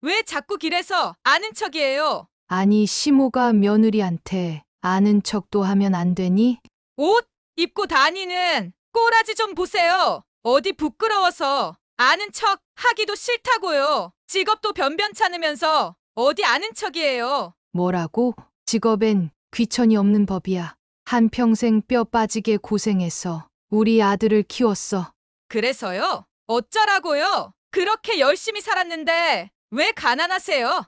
왜 자꾸 길에서 아는 척이에요? 아니, 시모가 며느리한테 아는 척도 하면 안 되니? 옷 입고 다니는 꼬라지 좀 보세요. 어디 부끄러워서 아는 척 하기도 싫다고요. 직업도 변변찮으면서 어디 아는 척이에요. 뭐라고? 직업엔 귀천이 없는 법이야. 한평생 뼈 빠지게 고생해서 우리 아들을 키웠어. 그래서요? 어쩌라고요? 그렇게 열심히 살았는데 왜 가난하세요?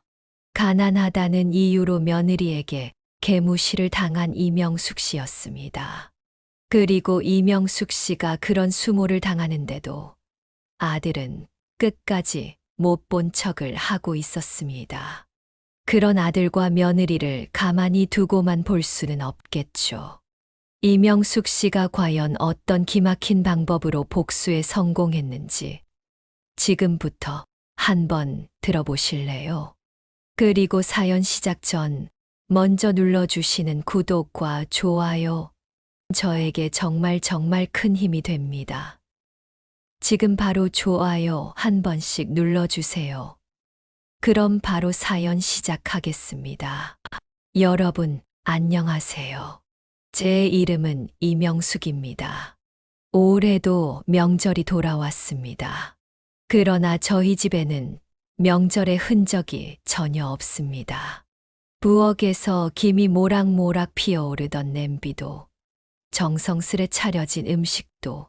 가난하다는 이유로 며느리에게 개무시를 당한 이명숙 씨였습니다. 그리고 이명숙 씨가 그런 수모를 당하는데도 아들은 끝까지 못 본 척을 하고 있었습니다. 그런 아들과 며느리를 가만히 두고만 볼 수는 없겠죠. 이명숙 씨가 과연 어떤 기막힌 방법으로 복수에 성공했는지 지금부터 한번 들어보실래요? 그리고 사연 시작 전 먼저 눌러주시는 구독과 좋아요, 저에게 정말 큰 힘이 됩니다. 지금 바로 좋아요 한 번씩 눌러주세요. 그럼 바로 사연 시작하겠습니다. 여러분, 안녕하세요. 제 이름은 이명숙입니다. 올해도 명절이 돌아왔습니다. 그러나 저희 집에는 명절의 흔적이 전혀 없습니다. 부엌에서 김이 모락모락 피어오르던 냄비도, 정성스레 차려진 음식도,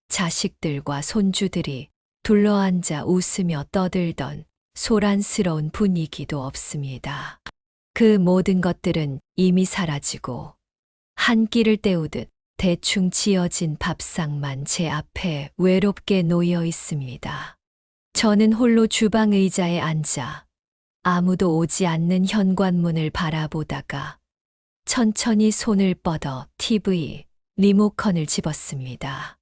자식들과 손주들이 둘러앉아 웃으며 떠들던 소란스러운 분위기도 없습니다. 그 모든 것들은 이미 사라지고 한 끼를 때우듯 대충 지어진 밥상만 제 앞에 외롭게 놓여 있습니다. 저는 홀로 주방 의자에 앉아 아무도 오지 않는 현관문을 바라보다가 천천히 손을 뻗어 TV 리모컨을 집었습니다.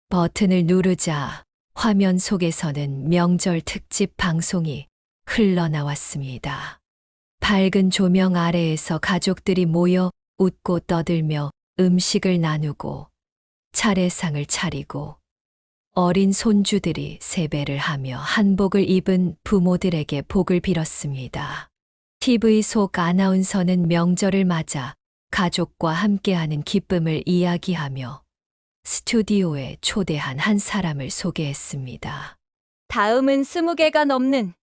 버튼을 누르자 화면 속에서는 명절 특집 방송이 흘러나왔습니다. 밝은 조명 아래에서 가족들이 모여 웃고 떠들며 음식을 나누고 차례상을 차리고 어린 손주들이 세배를 하며 한복을 입은 부모들에게 복을 빌었습니다. TV 속 아나운서는 명절을 맞아 가족과 함께하는 기쁨을 이야기하며 스튜디오에 초대한 한 사람을 소개했습니다. 다음은 20개가 넘는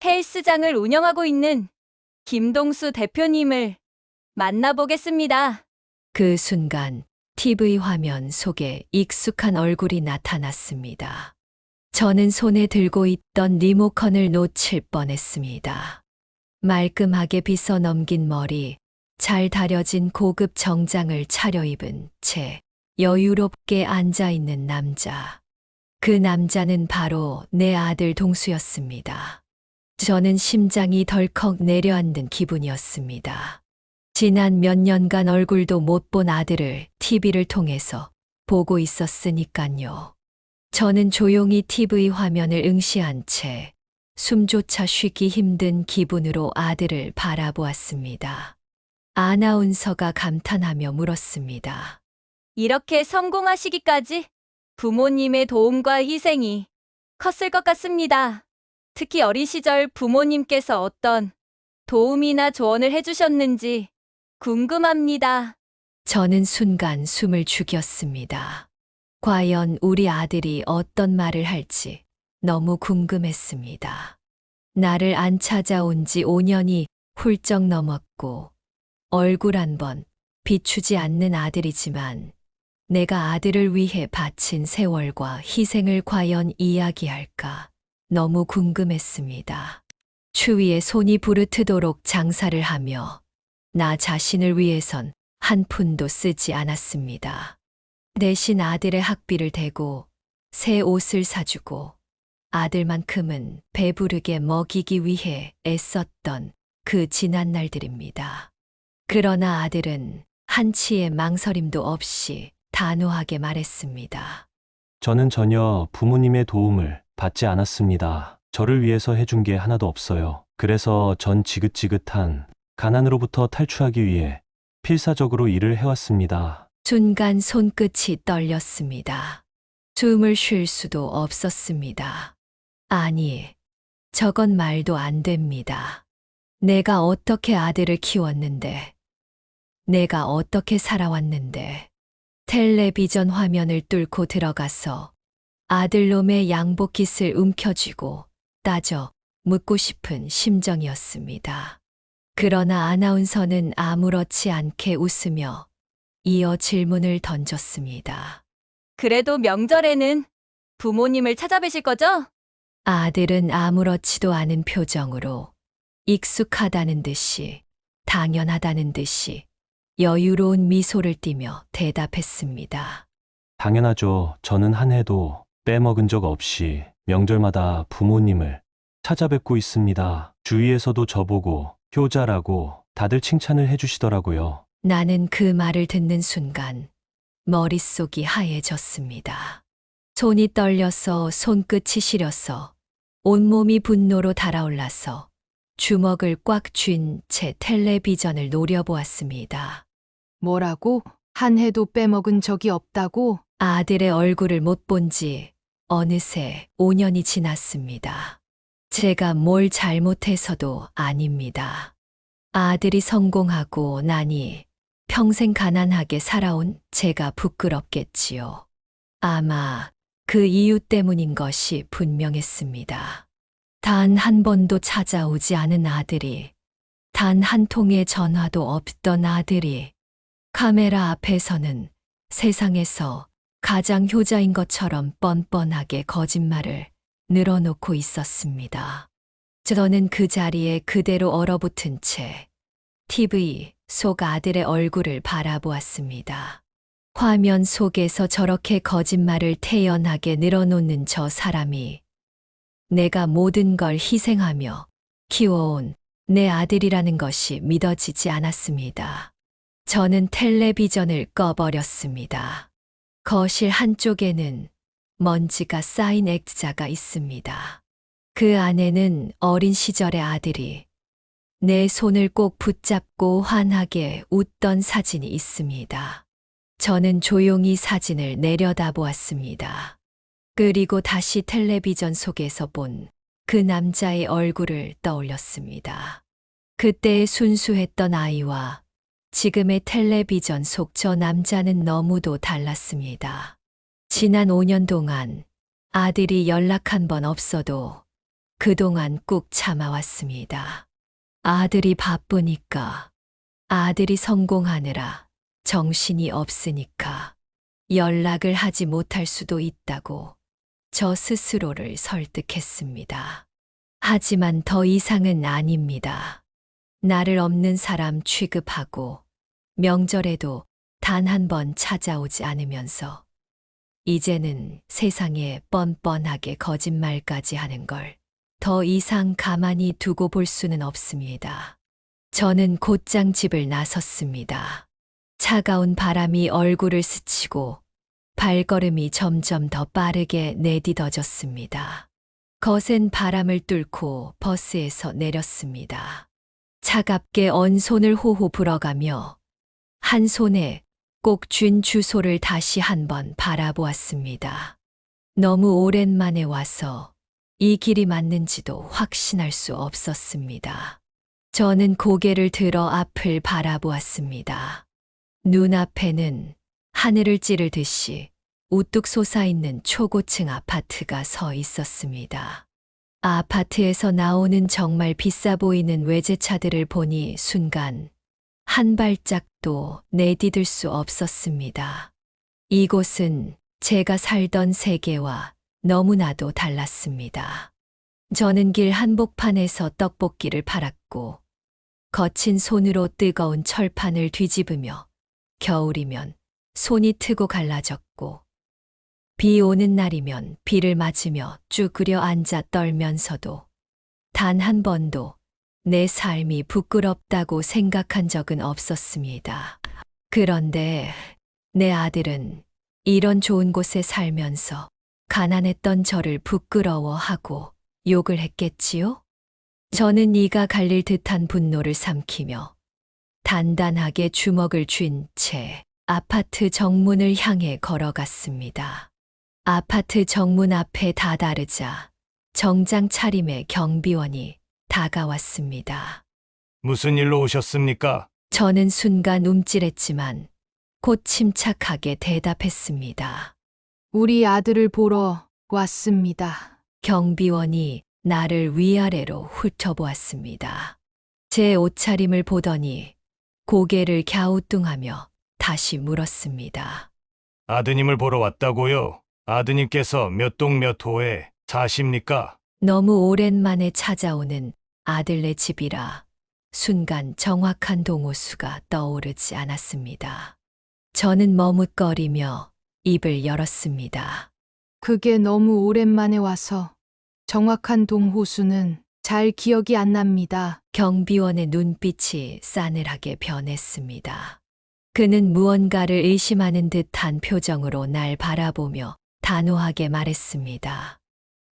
헬스장을 운영하고 있는 김동수 대표님을 만나보겠습니다. 그 순간 TV 화면 속에 익숙한 얼굴이 나타났습니다. 저는 손에 들고 있던 리모컨을 놓칠 뻔했습니다. 말끔하게 빗어 넘긴 머리, 잘 다려진 고급 정장을 차려입은 채 여유롭게 앉아있는 남자. 그 남자는 바로 내 아들 동수였습니다. 저는 심장이 덜컥 내려앉는 기분이었습니다. 지난 몇 년간 얼굴도 못 본 아들을 TV를 통해서 보고 있었으니깐요. 저는 조용히 TV 화면을 응시한 채 숨조차 쉬기 힘든 기분으로 아들을 바라보았습니다. 아나운서가 감탄하며 물었습니다. 이렇게 성공하시기까지 부모님의 도움과 희생이 컸을 것 같습니다. 특히 어린 시절 부모님께서 어떤 도움이나 조언을 해주셨는지 궁금합니다. 저는 순간 숨을 죽였습니다. 과연 우리 아들이 어떤 말을 할지 너무 궁금했습니다. 나를 안 찾아온 지 5년이 훌쩍 넘었고 얼굴 한 번 비추지 않는 아들이지만 내가 아들을 위해 바친 세월과 희생을 과연 이야기할까 너무 궁금했습니다. 추위에 손이 부르트도록 장사를 하며 나 자신을 위해선 한 푼도 쓰지 않았습니다. 대신 아들의 학비를 대고 새 옷을 사주고 아들만큼은 배부르게 먹이기 위해 애썼던 그 지난 날들입니다. 그러나 아들은 한치의 망설임도 없이 단호하게 말했습니다. 저는 전혀 부모님의 도움을 받지 않았습니다. 저를 위해서 해준 게 하나도 없어요. 그래서 전 지긋지긋한 가난으로부터 탈출하기 위해 필사적으로 일을 해왔습니다. 순간 손끝이 떨렸습니다. 숨을 쉴 수도 없었습니다. 아니, 저건 말도 안 됩니다. 내가 어떻게 아들을 키웠는데, 내가 어떻게 살아왔는데, 텔레비전 화면을 뚫고 들어가서 아들놈의 양복깃을 움켜쥐고 따져 묻고 싶은 심정이었습니다. 그러나 아나운서는 아무렇지 않게 웃으며 이어 질문을 던졌습니다. 그래도 명절에는 부모님을 찾아뵈실 거죠? 아들은 아무렇지도 않은 표정으로 익숙하다는 듯이, 당연하다는 듯이 여유로운 미소를 띠며 대답했습니다. 당연하죠. 저는 한 해도 빼먹은 적 없이 명절마다 부모님을 찾아뵙고 있습니다. 주위에서도 저보고 효자라고 다들 칭찬을 해주시더라고요. 나는 그 말을 듣는 순간 머릿속이 하얘졌습니다. 손이 떨려서 손끝이 시려서 온몸이 분노로 달아올라서 주먹을 꽉 쥔 채 텔레비전을 노려보았습니다. 뭐라고? 한 해도 빼먹은 적이 없다고? 아들의 얼굴을 못 본 지 어느새 5년이 지났습니다. 제가 뭘 잘못해서도 아닙니다. 아들이 성공하고 나니 평생 가난하게 살아온 제가 부끄럽겠지요. 아마 그 이유 때문인 것이 분명했습니다. 단 한 번도 찾아오지 않은 아들이, 단 한 통의 전화도 없던 아들이, 카메라 앞에서는 세상에서 가장 효자인 것처럼 뻔뻔하게 거짓말을 늘어놓고 있었습니다. 저는 그 자리에 그대로 얼어붙은 채 TV 속 아들의 얼굴을 바라보았습니다. 화면 속에서 저렇게 거짓말을 태연하게 늘어놓는 저 사람이 내가 모든 걸 희생하며 키워온 내 아들이라는 것이 믿어지지 않았습니다. 저는 텔레비전을 꺼버렸습니다. 거실 한쪽에는 먼지가 쌓인 액자가 있습니다. 그 안에는 어린 시절의 아들이 내 손을 꼭 붙잡고 환하게 웃던 사진이 있습니다. 저는 조용히 사진을 내려다보았습니다. 그리고 다시 텔레비전 속에서 본 그 남자의 얼굴을 떠올렸습니다. 그때의 순수했던 아이와 지금의 텔레비전 속 저 남자는 너무도 달랐습니다. 지난 5년 동안 아들이 연락 한 번 없어도 그동안 꾹 참아왔습니다. 아들이 바쁘니까, 아들이 성공하느라 정신이 없으니까 연락을 하지 못할 수도 있다고 저 스스로를 설득했습니다. 하지만 더 이상은 아닙니다. 나를 없는 사람 취급하고 명절에도 단 한 번 찾아오지 않으면서 이제는 세상에 뻔뻔하게 거짓말까지 하는 걸 더 이상 가만히 두고 볼 수는 없습니다. 저는 곧장 집을 나섰습니다. 차가운 바람이 얼굴을 스치고 발걸음이 점점 더 빠르게 내디뎌졌습니다. 거센 바람을 뚫고 버스에서 내렸습니다. 차갑게 언 손을 호호 불어가며 한 손에 꼭 쥔 주소를 다시 한번 바라보았습니다. 너무 오랜만에 와서 이 길이 맞는지도 확신할 수 없었습니다. 저는 고개를 들어 앞을 바라보았습니다. 눈앞에는 하늘을 찌르듯이 우뚝 솟아있는 초고층 아파트가 서 있었습니다. 아파트에서 나오는 정말 비싸 보이는 외제차들을 보니 순간 한 발짝도 내디딜 수 없었습니다. 이곳은 제가 살던 세계와 너무나도 달랐습니다. 저는 길 한복판에서 떡볶이를 팔았고 거친 손으로 뜨거운 철판을 뒤집으며 겨울이면 손이 트고 갈라졌고 비 오는 날이면 비를 맞으며 쭈그려 앉아 떨면서도 단 한 번도 내 삶이 부끄럽다고 생각한 적은 없었습니다. 그런데 내 아들은 이런 좋은 곳에 살면서 가난했던 저를 부끄러워하고 욕을 했겠지요? 저는 이가 갈릴 듯한 분노를 삼키며 단단하게 주먹을 쥔 채 아파트 정문을 향해 걸어갔습니다. 아파트 정문 앞에 다다르자 정장 차림의 경비원이 다가왔습니다. 무슨 일로 오셨습니까? 저는 순간 움찔했지만 곧 침착하게 대답했습니다. 우리 아들을 보러 왔습니다. 경비원이 나를 위아래로 훑어보았습니다. 제 옷차림을 보더니 고개를 갸우뚱하며 다시 물었습니다. 아드님을 보러 왔다고요? 아드님께서 몇 동 몇 호에 사십니까? 너무 오랜만에 찾아오는 아들네 집이라 순간 정확한 동호수가 떠오르지 않았습니다. 저는 머뭇거리며 입을 열었습니다. 그게 너무 오랜만에 와서 정확한 동호수는 잘 기억이 안 납니다. 경비원의 눈빛이 싸늘하게 변했습니다. 그는 무언가를 의심하는 듯한 표정으로 날 바라보며 단호하게 말했습니다.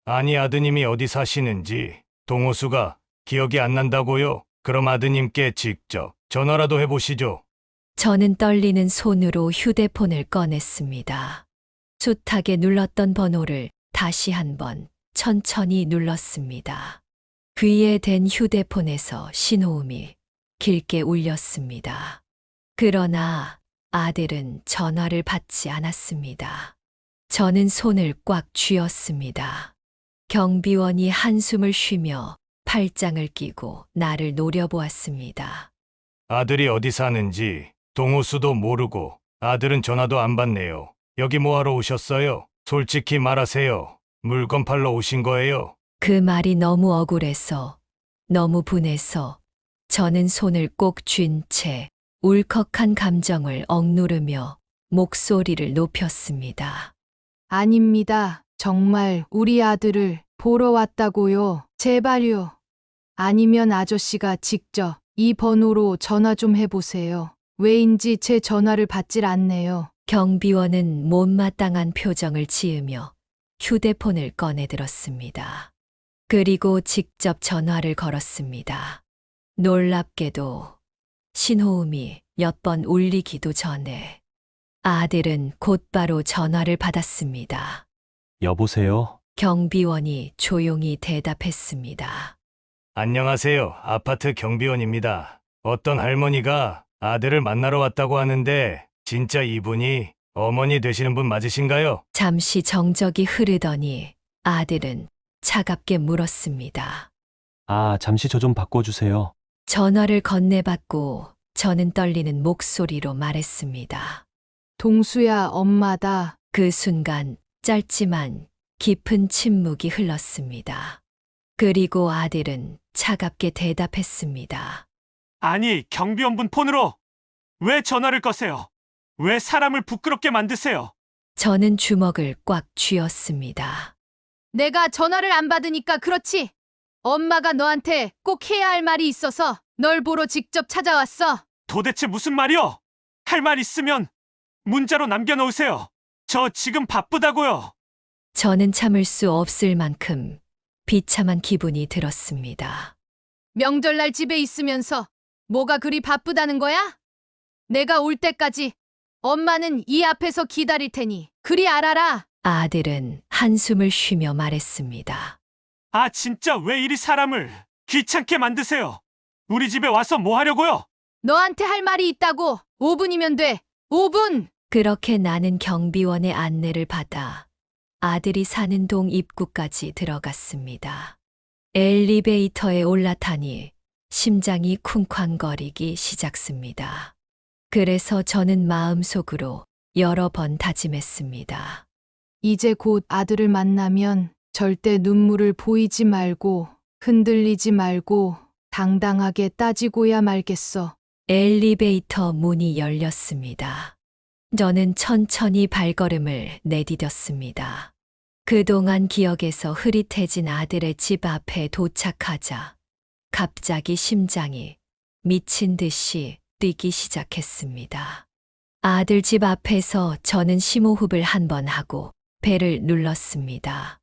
아니 아드님이 어디 사시는지 동호수가 기억이 안 난다고요? 그럼 아드님께 직접 전화라도 해보시죠. 저는 떨리는 손으로 휴대폰을 꺼냈습니다. 숱하게 눌렀던 번호를 다시 한번 천천히 눌렀습니다. 귀에 댄 휴대폰에서 신호음이 길게 울렸습니다. 그러나 아들은 전화를 받지 않았습니다. 저는 손을 꽉 쥐었습니다. 경비원이 한숨을 쉬며 팔짱을 끼고 나를 노려보았습니다. 아들이 어디 사는지 동호수도 모르고 아들은 전화도 안 받네요. 여기 뭐하러 오셨어요? 솔직히 말하세요. 물건 팔러 오신 거예요? 그 말이 너무 억울해서, 너무 분해서 저는 손을 꼭 쥔 채 울컥한 감정을 억누르며 목소리를 높였습니다. 아닙니다. 정말 우리 아들을 보러 왔다고요. 제발요. 아니면 아저씨가 직접 이 번호로 전화 좀 해보세요. 왜인지 제 전화를 받질 않네요. 경비원은 못마땅한 표정을 지으며 휴대폰을 꺼내들었습니다. 그리고 직접 전화를 걸었습니다. 놀랍게도 신호음이 몇 번 울리기도 전에 아들은 곧바로 전화를 받았습니다. 여보세요? 경비원이 조용히 대답했습니다. 안녕하세요. 아파트 경비원입니다. 어떤 할머니가 아들을 만나러 왔다고 하는데 진짜 이분이 어머니 되시는 분 맞으신가요? 잠시 정적이 흐르더니 아들은 차갑게 물었습니다. 아, 잠시 저 좀 바꿔주세요. 전화를 건네받고 저는 떨리는 목소리로 말했습니다. 동수야, 엄마다. 그 순간 짧지만 깊은 침묵이 흘렀습니다. 그리고 아들은 차갑게 대답했습니다. 아니, 경비원분 폰으로 왜 전화를 거세요? 왜 사람을 부끄럽게 만드세요? 저는 주먹을 꽉 쥐었습니다. 내가 전화를 안 받으니까 그렇지. 엄마가 너한테 꼭 해야 할 말이 있어서 널 보러 직접 찾아왔어. 도대체 무슨 말이요? 할 말 있으면 문자로 남겨놓으세요. 저 지금 바쁘다고요. 저는 참을 수 없을 만큼 비참한 기분이 들었습니다. 명절날 집에 있으면서 뭐가 그리 바쁘다는 거야? 내가 올 때까지 엄마는 이 앞에서 기다릴 테니 그리 알아라. 아들은 한숨을 쉬며 말했습니다. 아, 진짜 왜 이리 사람을 귀찮게 만드세요? 우리 집에 와서 뭐 하려고요? 너한테 할 말이 있다고. 5분이면 돼. 5분! 그렇게 나는 경비원의 안내를 받아 아들이 사는 동 입구까지 들어갔습니다. 엘리베이터에 올라타니 심장이 쿵쾅거리기 시작습니다. 그래서 저는 마음속으로 여러 번 다짐했습니다. 이제 곧 아들을 만나면 절대 눈물을 보이지 말고 흔들리지 말고 당당하게 따지고야 말겠어. 엘리베이터 문이 열렸습니다. 저는 천천히 발걸음을 내디뎠습니다. 그동안 기억에서 흐릿해진 아들의 집 앞에 도착하자 갑자기 심장이 미친 듯이 뛰기 시작했습니다. 아들 집 앞에서 저는 심호흡을 한 번 하고 벨을 눌렀습니다.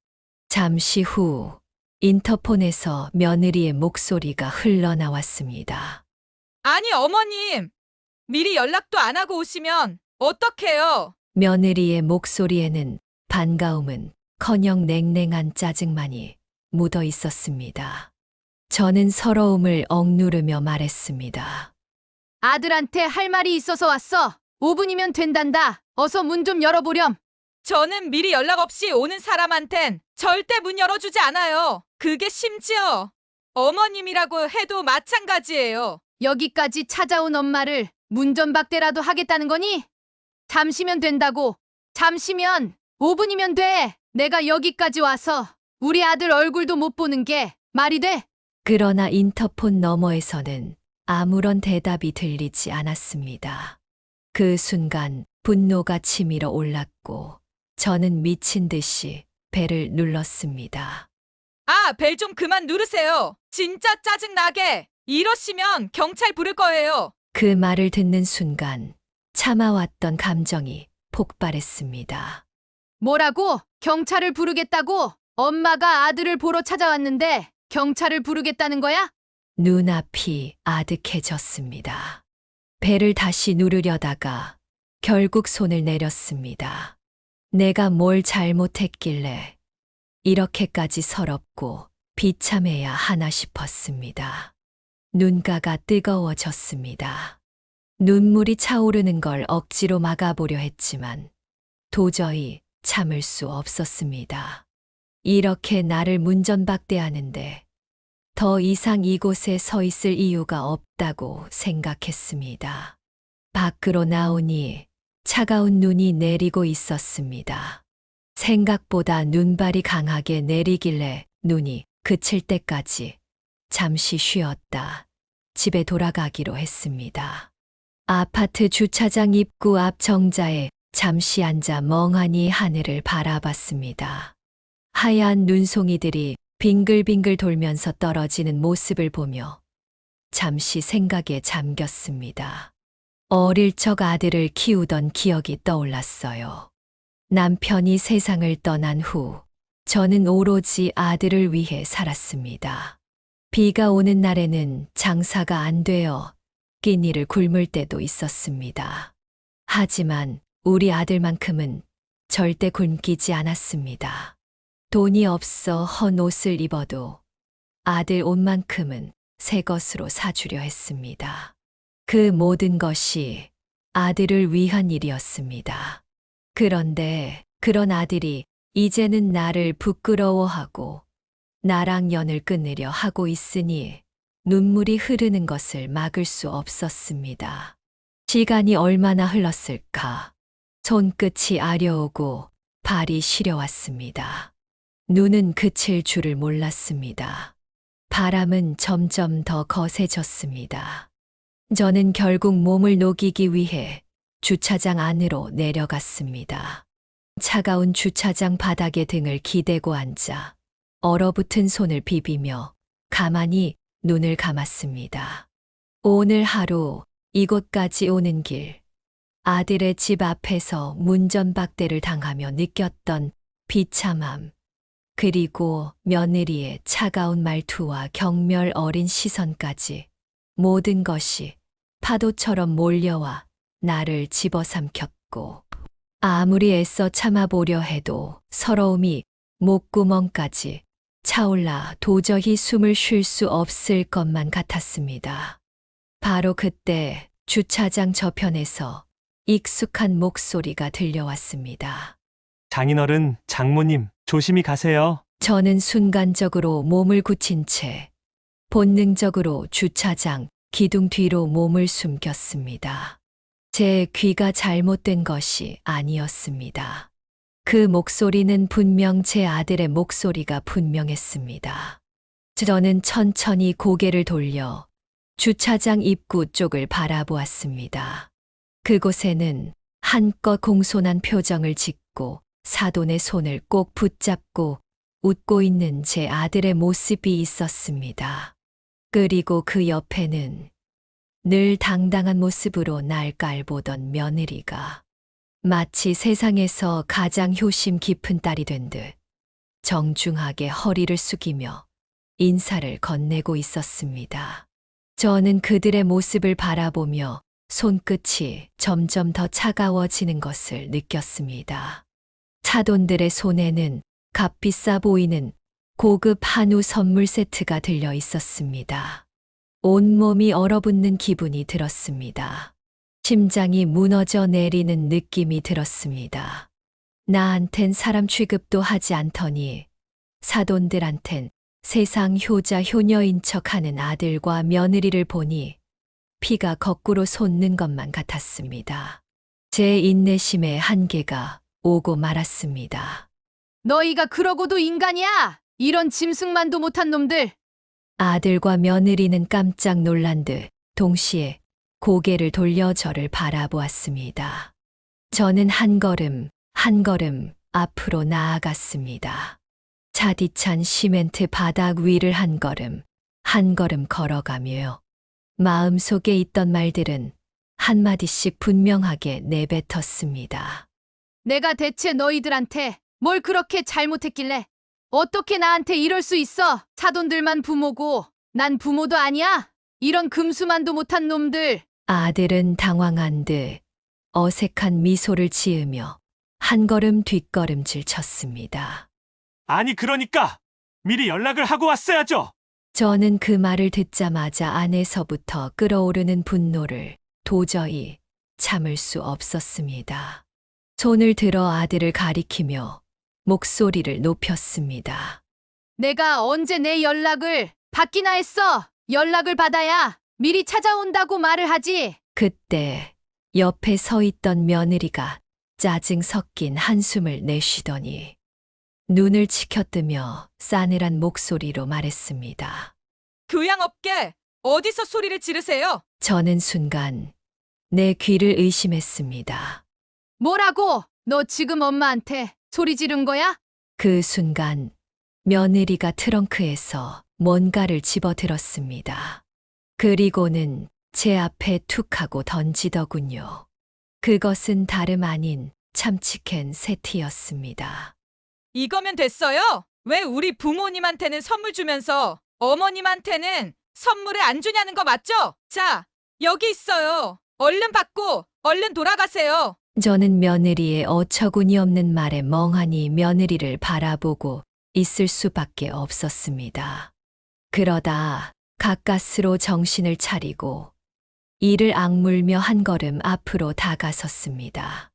잠시 후 인터폰에서 며느리의 목소리가 흘러나왔습니다. 아니, 어머님. 미리 연락도 안 하고 오시면 어떡해요? 며느리의 목소리에는 반가움은 커녕 냉랭한 짜증만이 묻어 있었습니다. 저는 서러움을 억누르며 말했습니다. 아들한테 할 말이 있어서 왔어. 5분이면 된단다. 어서 문 좀 열어보렴. 저는 미리 연락 없이 오는 사람한텐 절대 문 열어주지 않아요. 그게 심지어 어머님이라고 해도 마찬가지예요. 여기까지 찾아온 엄마를 문전박대라도 하겠다는 거니? 잠시면 된다고. 잠시면 5분이면 돼. 내가 여기까지 와서 우리 아들 얼굴도 못 보는 게 말이 돼? 그러나 인터폰 너머에서는 아무런 대답이 들리지 않았습니다. 그 순간 분노가 치밀어 올랐고 저는 미친 듯이 벨을 눌렀습니다. 아, 벨 좀 그만 누르세요. 진짜 짜증나게. 이러시면 경찰 부를 거예요. 그 말을 듣는 순간 참아왔던 감정이 폭발했습니다. 뭐라고? 경찰을 부르겠다고? 엄마가 아들을 보러 찾아왔는데 경찰을 부르겠다는 거야? 눈앞이 아득해졌습니다. 벨을 다시 누르려다가 결국 손을 내렸습니다. 내가 뭘 잘못했길래 이렇게까지 서럽고 비참해야 하나 싶었습니다. 눈가가 뜨거워졌습니다. 눈물이 차오르는 걸 억지로 막아보려 했지만 도저히 참을 수 없었습니다. 이렇게 나를 문전박대하는데 더 이상 이곳에 서 있을 이유가 없다고 생각했습니다. 밖으로 나오니 차가운 눈이 내리고 있었습니다. 생각보다 눈발이 강하게 내리길래 눈이 그칠 때까지 잠시 쉬었다 집에 돌아가기로 했습니다. 아파트 주차장 입구 앞 정자에 잠시 앉아 멍하니 하늘을 바라봤습니다. 하얀 눈송이들이 빙글빙글 돌면서 떨어지는 모습을 보며 잠시 생각에 잠겼습니다. 어릴 적 아들을 키우던 기억이 떠올랐어요. 남편이 세상을 떠난 후 저는 오로지 아들을 위해 살았습니다. 비가 오는 날에는 장사가 안 되어 끼니를 굶을 때도 있었습니다. 하지만 우리 아들만큼은 절대 굶기지 않았습니다. 돈이 없어 헌 옷을 입어도 아들 옷만큼은 새 것으로 사주려 했습니다. 그 모든 것이 아들을 위한 일이었습니다. 그런데 그런 아들이 이제는 나를 부끄러워하고 나랑 연을 끊으려 하고 있으니 눈물이 흐르는 것을 막을 수 없었습니다. 시간이 얼마나 흘렀을까? 손끝이 아려오고 발이 시려왔습니다. 눈은 그칠 줄을 몰랐습니다. 바람은 점점 더 거세졌습니다. 저는 결국 몸을 녹이기 위해 주차장 안으로 내려갔습니다. 차가운 주차장 바닥에 등을 기대고 앉아 얼어붙은 손을 비비며 가만히 눈을 감았습니다. 오늘 하루 이곳까지 오는 길, 아들의 집 앞에서 문전박대를 당하며 느꼈던 비참함, 그리고 며느리의 차가운 말투와 경멸 어린 시선까지 모든 것이 파도처럼 몰려와 나를 집어삼켰고 아무리 애써 참아보려 해도 서러움이 목구멍까지 차올라 도저히 숨을 쉴 수 없을 것만 같았습니다. 바로 그때 주차장 저편에서 익숙한 목소리가 들려왔습니다. 장인어른, 장모님, 조심히 가세요. 저는 순간적으로 몸을 굳힌 채 본능적으로 주차장 기둥 뒤로 몸을 숨겼습니다. 제 귀가 잘못된 것이 아니었습니다. 그 목소리는 분명 제 아들의 목소리가 분명했습니다. 저는 천천히 고개를 돌려 주차장 입구 쪽을 바라보았습니다. 그곳에는 한껏 공손한 표정을 짓고 사돈의 손을 꼭 붙잡고 웃고 있는 제 아들의 모습이 있었습니다. 그리고 그 옆에는 늘 당당한 모습으로 날 깔보던 며느리가 마치 세상에서 가장 효심 깊은 딸이 된 듯 정중하게 허리를 숙이며 인사를 건네고 있었습니다. 저는 그들의 모습을 바라보며 손끝이 점점 더 차가워지는 것을 느꼈습니다. 차돈들의 손에는 값비싸 보이는 고급 한우 선물 세트가 들려 있었습니다. 온몸이 얼어붙는 기분이 들었습니다. 심장이 무너져 내리는 느낌이 들었습니다. 나한텐 사람 취급도 하지 않더니 사돈들한텐 세상 효자 효녀인 척하는 아들과 며느리를 보니 피가 거꾸로 솟는 것만 같았습니다. 제 인내심의 한계가 오고 말았습니다. 너희가 그러고도 인간이야! 이런 짐승만도 못한 놈들! 아들과 며느리는 깜짝 놀란 듯 동시에 고개를 돌려 저를 바라보았습니다. 저는 한 걸음 앞으로 나아갔습니다. 차디찬 시멘트 바닥 위를 한 걸음 걸어가며 마음속에 있던 말들은 한마디씩 분명하게 내뱉었습니다. 내가 대체 너희들한테 뭘 그렇게 잘못했길래 어떻게 나한테 이럴 수 있어? 사돈들만 부모고 난 부모도 아니야? 이런 금수만도 못한 놈들. 아들은 당황한 듯 어색한 미소를 지으며 한 걸음 뒷걸음질 쳤습니다. 아니, 그러니까 미리 연락을 하고 왔어야죠. 저는 그 말을 듣자마자 안에서부터 끓어오르는 분노를 도저히 참을 수 없었습니다. 손을 들어 아들을 가리키며 목소리를 높였습니다. 내가 언제 내 연락을 받기나 했어? 연락을 받아야 미리 찾아온다고 말을 하지. 그때 옆에 서 있던 며느리가 짜증 섞인 한숨을 내쉬더니 눈을 치켜뜨며 싸늘한 목소리로 말했습니다. 교양 없게 어디서 소리를 지르세요? 저는 순간 내 귀를 의심했습니다. 뭐라고? 너 지금 엄마한테 소리 지른 거야? 그 순간 며느리가 트렁크에서 뭔가를 집어들었습니다. 그리고는 제 앞에 툭 하고 던지더군요. 그것은 다름 아닌 참치캔 세트였습니다. 이거면 됐어요? 왜 우리 부모님한테는 선물 주면서 어머님한테는 선물을 안 주냐는 거 맞죠? 자, 여기 있어요. 얼른 받고 얼른 돌아가세요. 저는 며느리의 어처구니 없는 말에 멍하니 며느리를 바라보고 있을 수밖에 없었습니다. 그러다 가까스로 정신을 차리고 이를 악물며 한 걸음 앞으로 다가섰습니다.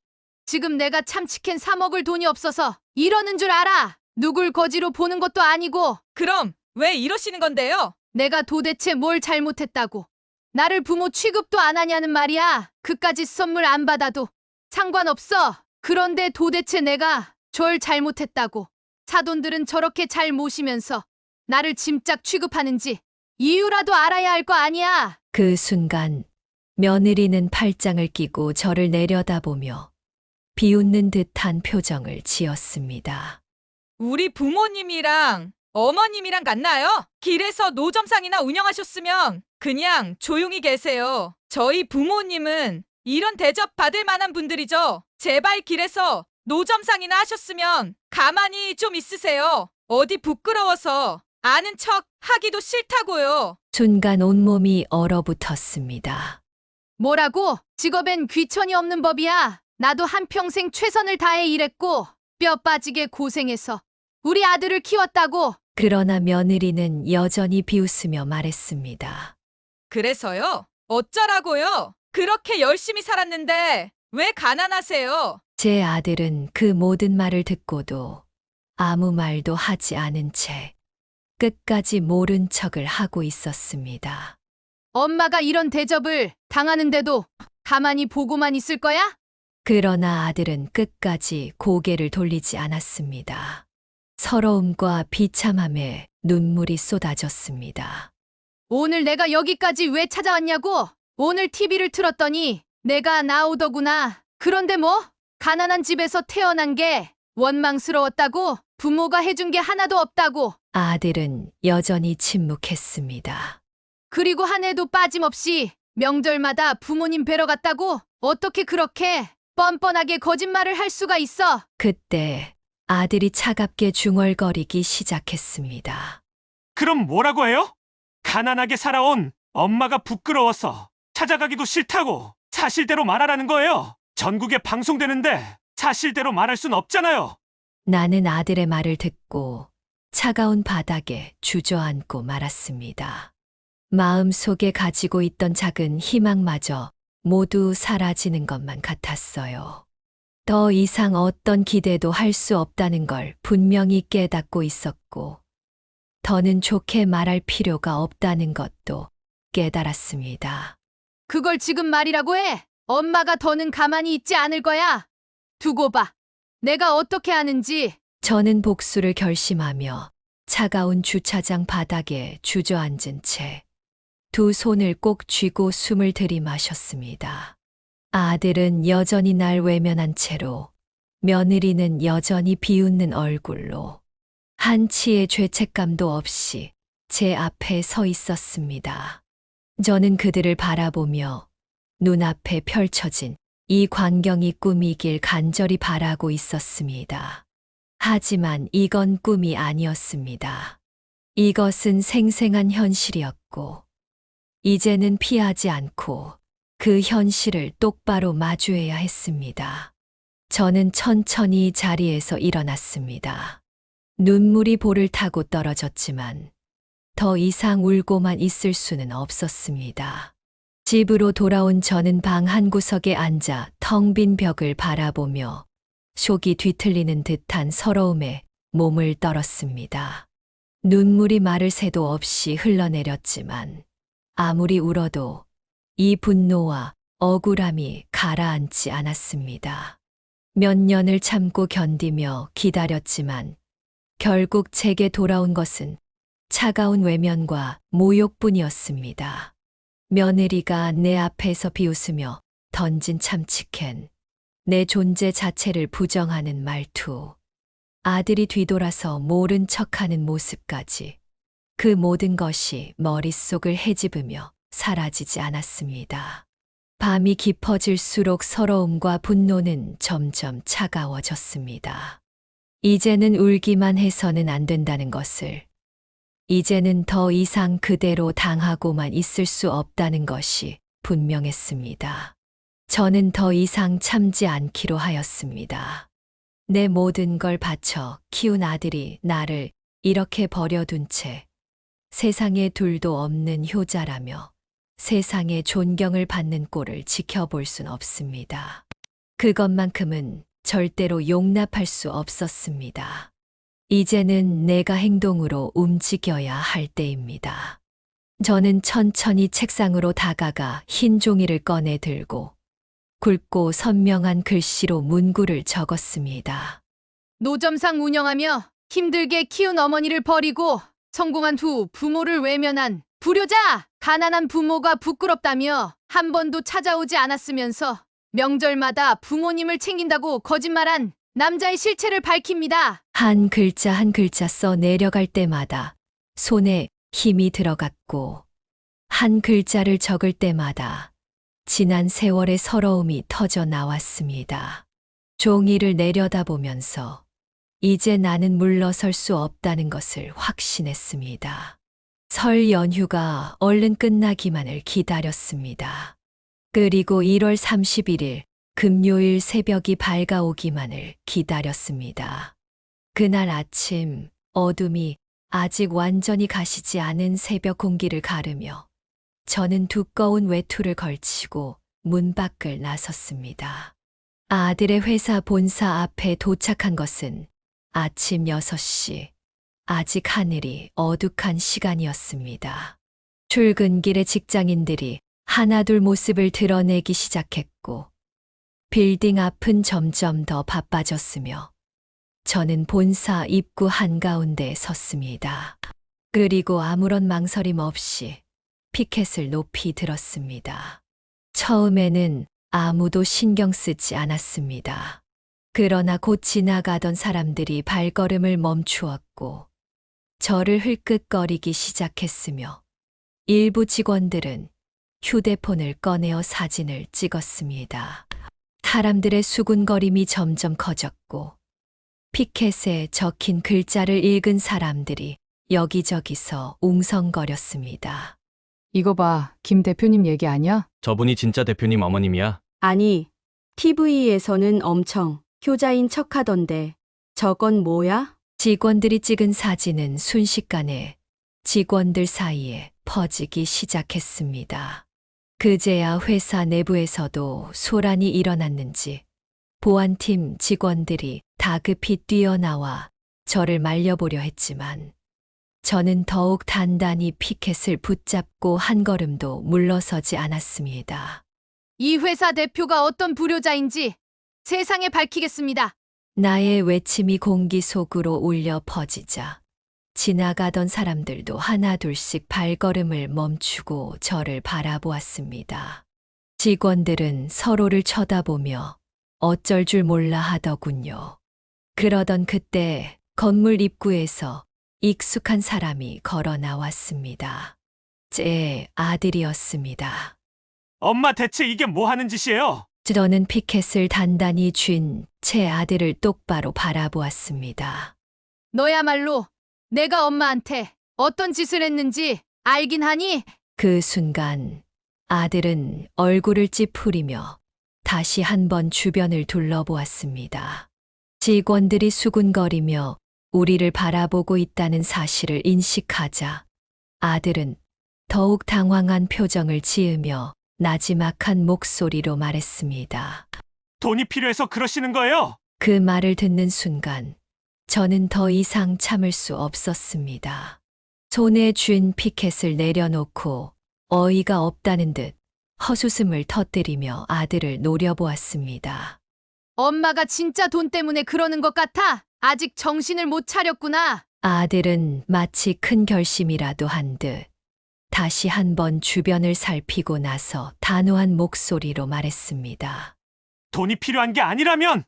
지금 내가 참치캔 사 먹을 돈이 없어서 이러는 줄 알아. 누굴 거지로 보는 것도 아니고 그럼 왜 이러시는 건데요? 내가 도대체 뭘 잘못했다고. 나를 부모 취급도 안 하냐는 말이야. 그까짓 선물 안 받아도 상관없어. 그런데 도대체 내가 절 잘못했다고. 사돈들은 저렇게 잘 모시면서 나를 짐짝 취급하는지 이유라도 알아야 할 거 아니야. 그 순간 며느리는 팔짱을 끼고 저를 내려다보며 비웃는 듯한 표정을 지었습니다. 우리 부모님이랑 어머님이랑 같나요? 길에서 노점상이나 운영하셨으면 그냥 조용히 계세요. 저희 부모님은 이런 대접 받을 만한 분들이죠. 제발 길에서 노점상이나 하셨으면 가만히 좀 있으세요. 어디 부끄러워서 아는 척 하기도 싫다고요. 순간 온몸이 얼어붙었습니다. 뭐라고? 직업엔 귀천이 없는 법이야. 나도 한평생 최선을 다해 일했고 뼈 빠지게 고생해서 우리 아들을 키웠다고. 그러나 며느리는 여전히 비웃으며 말했습니다. 그래서요? 어쩌라고요? 그렇게 열심히 살았는데 왜 가난하세요? 제 아들은 그 모든 말을 듣고도 아무 말도 하지 않은 채 끝까지 모른 척을 하고 있었습니다. 엄마가 이런 대접을 당하는데도 가만히 보고만 있을 거야? 그러나 아들은 끝까지 고개를 돌리지 않았습니다. 서러움과 비참함에 눈물이 쏟아졌습니다. 오늘 내가 여기까지 왜 찾아왔냐고? 오늘 TV를 틀었더니 내가 나오더구나. 그런데 뭐? 가난한 집에서 태어난 게 원망스러웠다고? 부모가 해준 게 하나도 없다고? 아들은 여전히 침묵했습니다. 그리고 한 해도 빠짐없이 명절마다 부모님 뵈러 갔다고? 어떻게 그렇게 뻔뻔하게 거짓말을 할 수가 있어? 그때 아들이 차갑게 중얼거리기 시작했습니다. 그럼 뭐라고 해요? 가난하게 살아온 엄마가 부끄러워서 찾아가기도 싫다고 사실대로 말하라는 거예요. 전국에 방송되는데 사실대로 말할 순 없잖아요. 나는 아들의 말을 듣고 차가운 바닥에 주저앉고 말았습니다. 마음속에 가지고 있던 작은 희망마저 모두 사라지는 것만 같았어요. 더 이상 어떤 기대도 할 수 없다는 걸 분명히 깨닫고 있었고, 더는 좋게 말할 필요가 없다는 것도 깨달았습니다. 그걸 지금 말이라고 해. 엄마가 더는 가만히 있지 않을 거야. 두고 봐. 내가 어떻게 하는지. 저는 복수를 결심하며 차가운 주차장 바닥에 주저앉은 채 두 손을 꼭 쥐고 숨을 들이마셨습니다. 아들은 여전히 날 외면한 채로, 며느리는 여전히 비웃는 얼굴로 한치의 죄책감도 없이 제 앞에 서 있었습니다. 저는 그들을 바라보며 눈앞에 펼쳐진 이 광경이 꿈이길 간절히 바라고 있었습니다. 하지만 이건 꿈이 아니었습니다. 이것은 생생한 현실이었고, 이제는 피하지 않고 그 현실을 똑바로 마주해야 했습니다. 저는 천천히 자리에서 일어났습니다. 눈물이 볼을 타고 떨어졌지만 더 이상 울고만 있을 수는 없었습니다. 집으로 돌아온 저는 방 한 구석에 앉아 텅 빈 벽을 바라보며 속이 뒤틀리는 듯한 서러움에 몸을 떨었습니다. 눈물이 마를 새도 없이 흘러내렸지만 아무리 울어도 이 분노와 억울함이 가라앉지 않았습니다. 몇 년을 참고 견디며 기다렸지만 결국 제게 돌아온 것은 차가운 외면과 모욕뿐이었습니다. 며느리가 내 앞에서 비웃으며 던진 참치캔, 내 존재 자체를 부정하는 말투, 아들이 뒤돌아서 모른 척하는 모습까지 그 모든 것이 머릿속을 헤집으며 사라지지 않았습니다. 밤이 깊어질수록 서러움과 분노는 점점 차가워졌습니다. 이제는 울기만 해서는 안 된다는 것을, 이제는 더 이상 그대로 당하고만 있을 수 없다는 것이 분명했습니다. 저는 더 이상 참지 않기로 하였습니다. 내 모든 걸 바쳐 키운 아들이 나를 이렇게 버려둔 채 세상에 둘도 없는 효자라며 세상의 존경을 받는 꼴을 지켜볼 순 없습니다. 그것만큼은 절대로 용납할 수 없었습니다. 이제는 내가 행동으로 움직여야 할 때입니다. 저는 천천히 책상으로 다가가 흰 종이를 꺼내 들고 굵고 선명한 글씨로 문구를 적었습니다. 노점상 운영하며 힘들게 키운 어머니를 버리고 성공한 후 부모를 외면한 불효자! 가난한 부모가 부끄럽다며 한 번도 찾아오지 않았으면서 명절마다 부모님을 챙긴다고 거짓말한 남자의 실체를 밝힙니다. 한 글자 한 글자 써 내려갈 때마다 손에 힘이 들어갔고, 한 글자를 적을 때마다 지난 세월의 서러움이 터져 나왔습니다. 종이를 내려다보면서 이제 나는 물러설 수 없다는 것을 확신했습니다. 설 연휴가 얼른 끝나기만을 기다렸습니다. 그리고 1월 31일 금요일 새벽이 밝아오기만을 기다렸습니다. 그날 아침 어둠이 아직 완전히 가시지 않은 새벽 공기를 가르며 저는 두꺼운 외투를 걸치고 문 밖을 나섰습니다. 아들의 회사 본사 앞에 도착한 것은 아침 6시, 아직 하늘이 어둑한 시간이었습니다. 출근길에 직장인들이 하나둘 모습을 드러내기 시작했고, 빌딩 앞은 점점 더 바빠졌으며, 저는 본사 입구 한가운데 섰습니다. 그리고 아무런 망설임 없이 피켓을 높이 들었습니다. 처음에는 아무도 신경 쓰지 않았습니다. 그러나 곧 지나가던 사람들이 발걸음을 멈추었고 저를 흘끗거리기 시작했으며 일부 직원들은 휴대폰을 꺼내어 사진을 찍었습니다. 사람들의 수군거림이 점점 커졌고 피켓에 적힌 글자를 읽은 사람들이 여기저기서 웅성거렸습니다. 이거 봐, 김 대표님 얘기 아니야? 저분이 진짜 대표님 어머님이야? 아니, TV에서는 엄청 효자인 척하던데 저건 뭐야? 직원들이 찍은 사진은 순식간에 직원들 사이에 퍼지기 시작했습니다. 그제야 회사 내부에서도 소란이 일어났는지 보안팀 직원들이 다급히 뛰어나와 저를 말려보려 했지만 저는 더욱 단단히 피켓을 붙잡고 한 걸음도 물러서지 않았습니다. 이 회사 대표가 어떤 불효자인지 세상에 밝히겠습니다. 나의 외침이 공기 속으로 울려 퍼지자 지나가던 사람들도 하나둘씩 발걸음을 멈추고 저를 바라보았습니다. 직원들은 서로를 쳐다보며 어쩔 줄 몰라 하더군요. 그러던 그때 건물 입구에서 익숙한 사람이 걸어 나왔습니다. 제 아들이었습니다. 엄마 대체 이게 뭐 하는 짓이에요? 저는 피켓을 단단히 쥔 제 아들을 똑바로 바라보았습니다. 너야말로 내가 엄마한테 어떤 짓을 했는지 알긴 하니? 그 순간 아들은 얼굴을 찌푸리며 다시 한번 주변을 둘러보았습니다. 직원들이 수군거리며 우리를 바라보고 있다는 사실을 인식하자 아들은 더욱 당황한 표정을 지으며 나지막한 목소리로 말했습니다. 돈이 필요해서 그러시는 거예요? 그 말을 듣는 순간 저는 더 이상 참을 수 없었습니다. 손에 쥔 피켓을 내려놓고 어이가 없다는 듯 헛웃음을 터뜨리며 아들을 노려보았습니다. 엄마가 진짜 돈 때문에 그러는 것 같아. 아직 정신을 못 차렸구나. 아들은 마치 큰 결심이라도 한 듯 다시 한번 주변을 살피고 나서 단호한 목소리로 말했습니다. 돈이 필요한 게 아니라면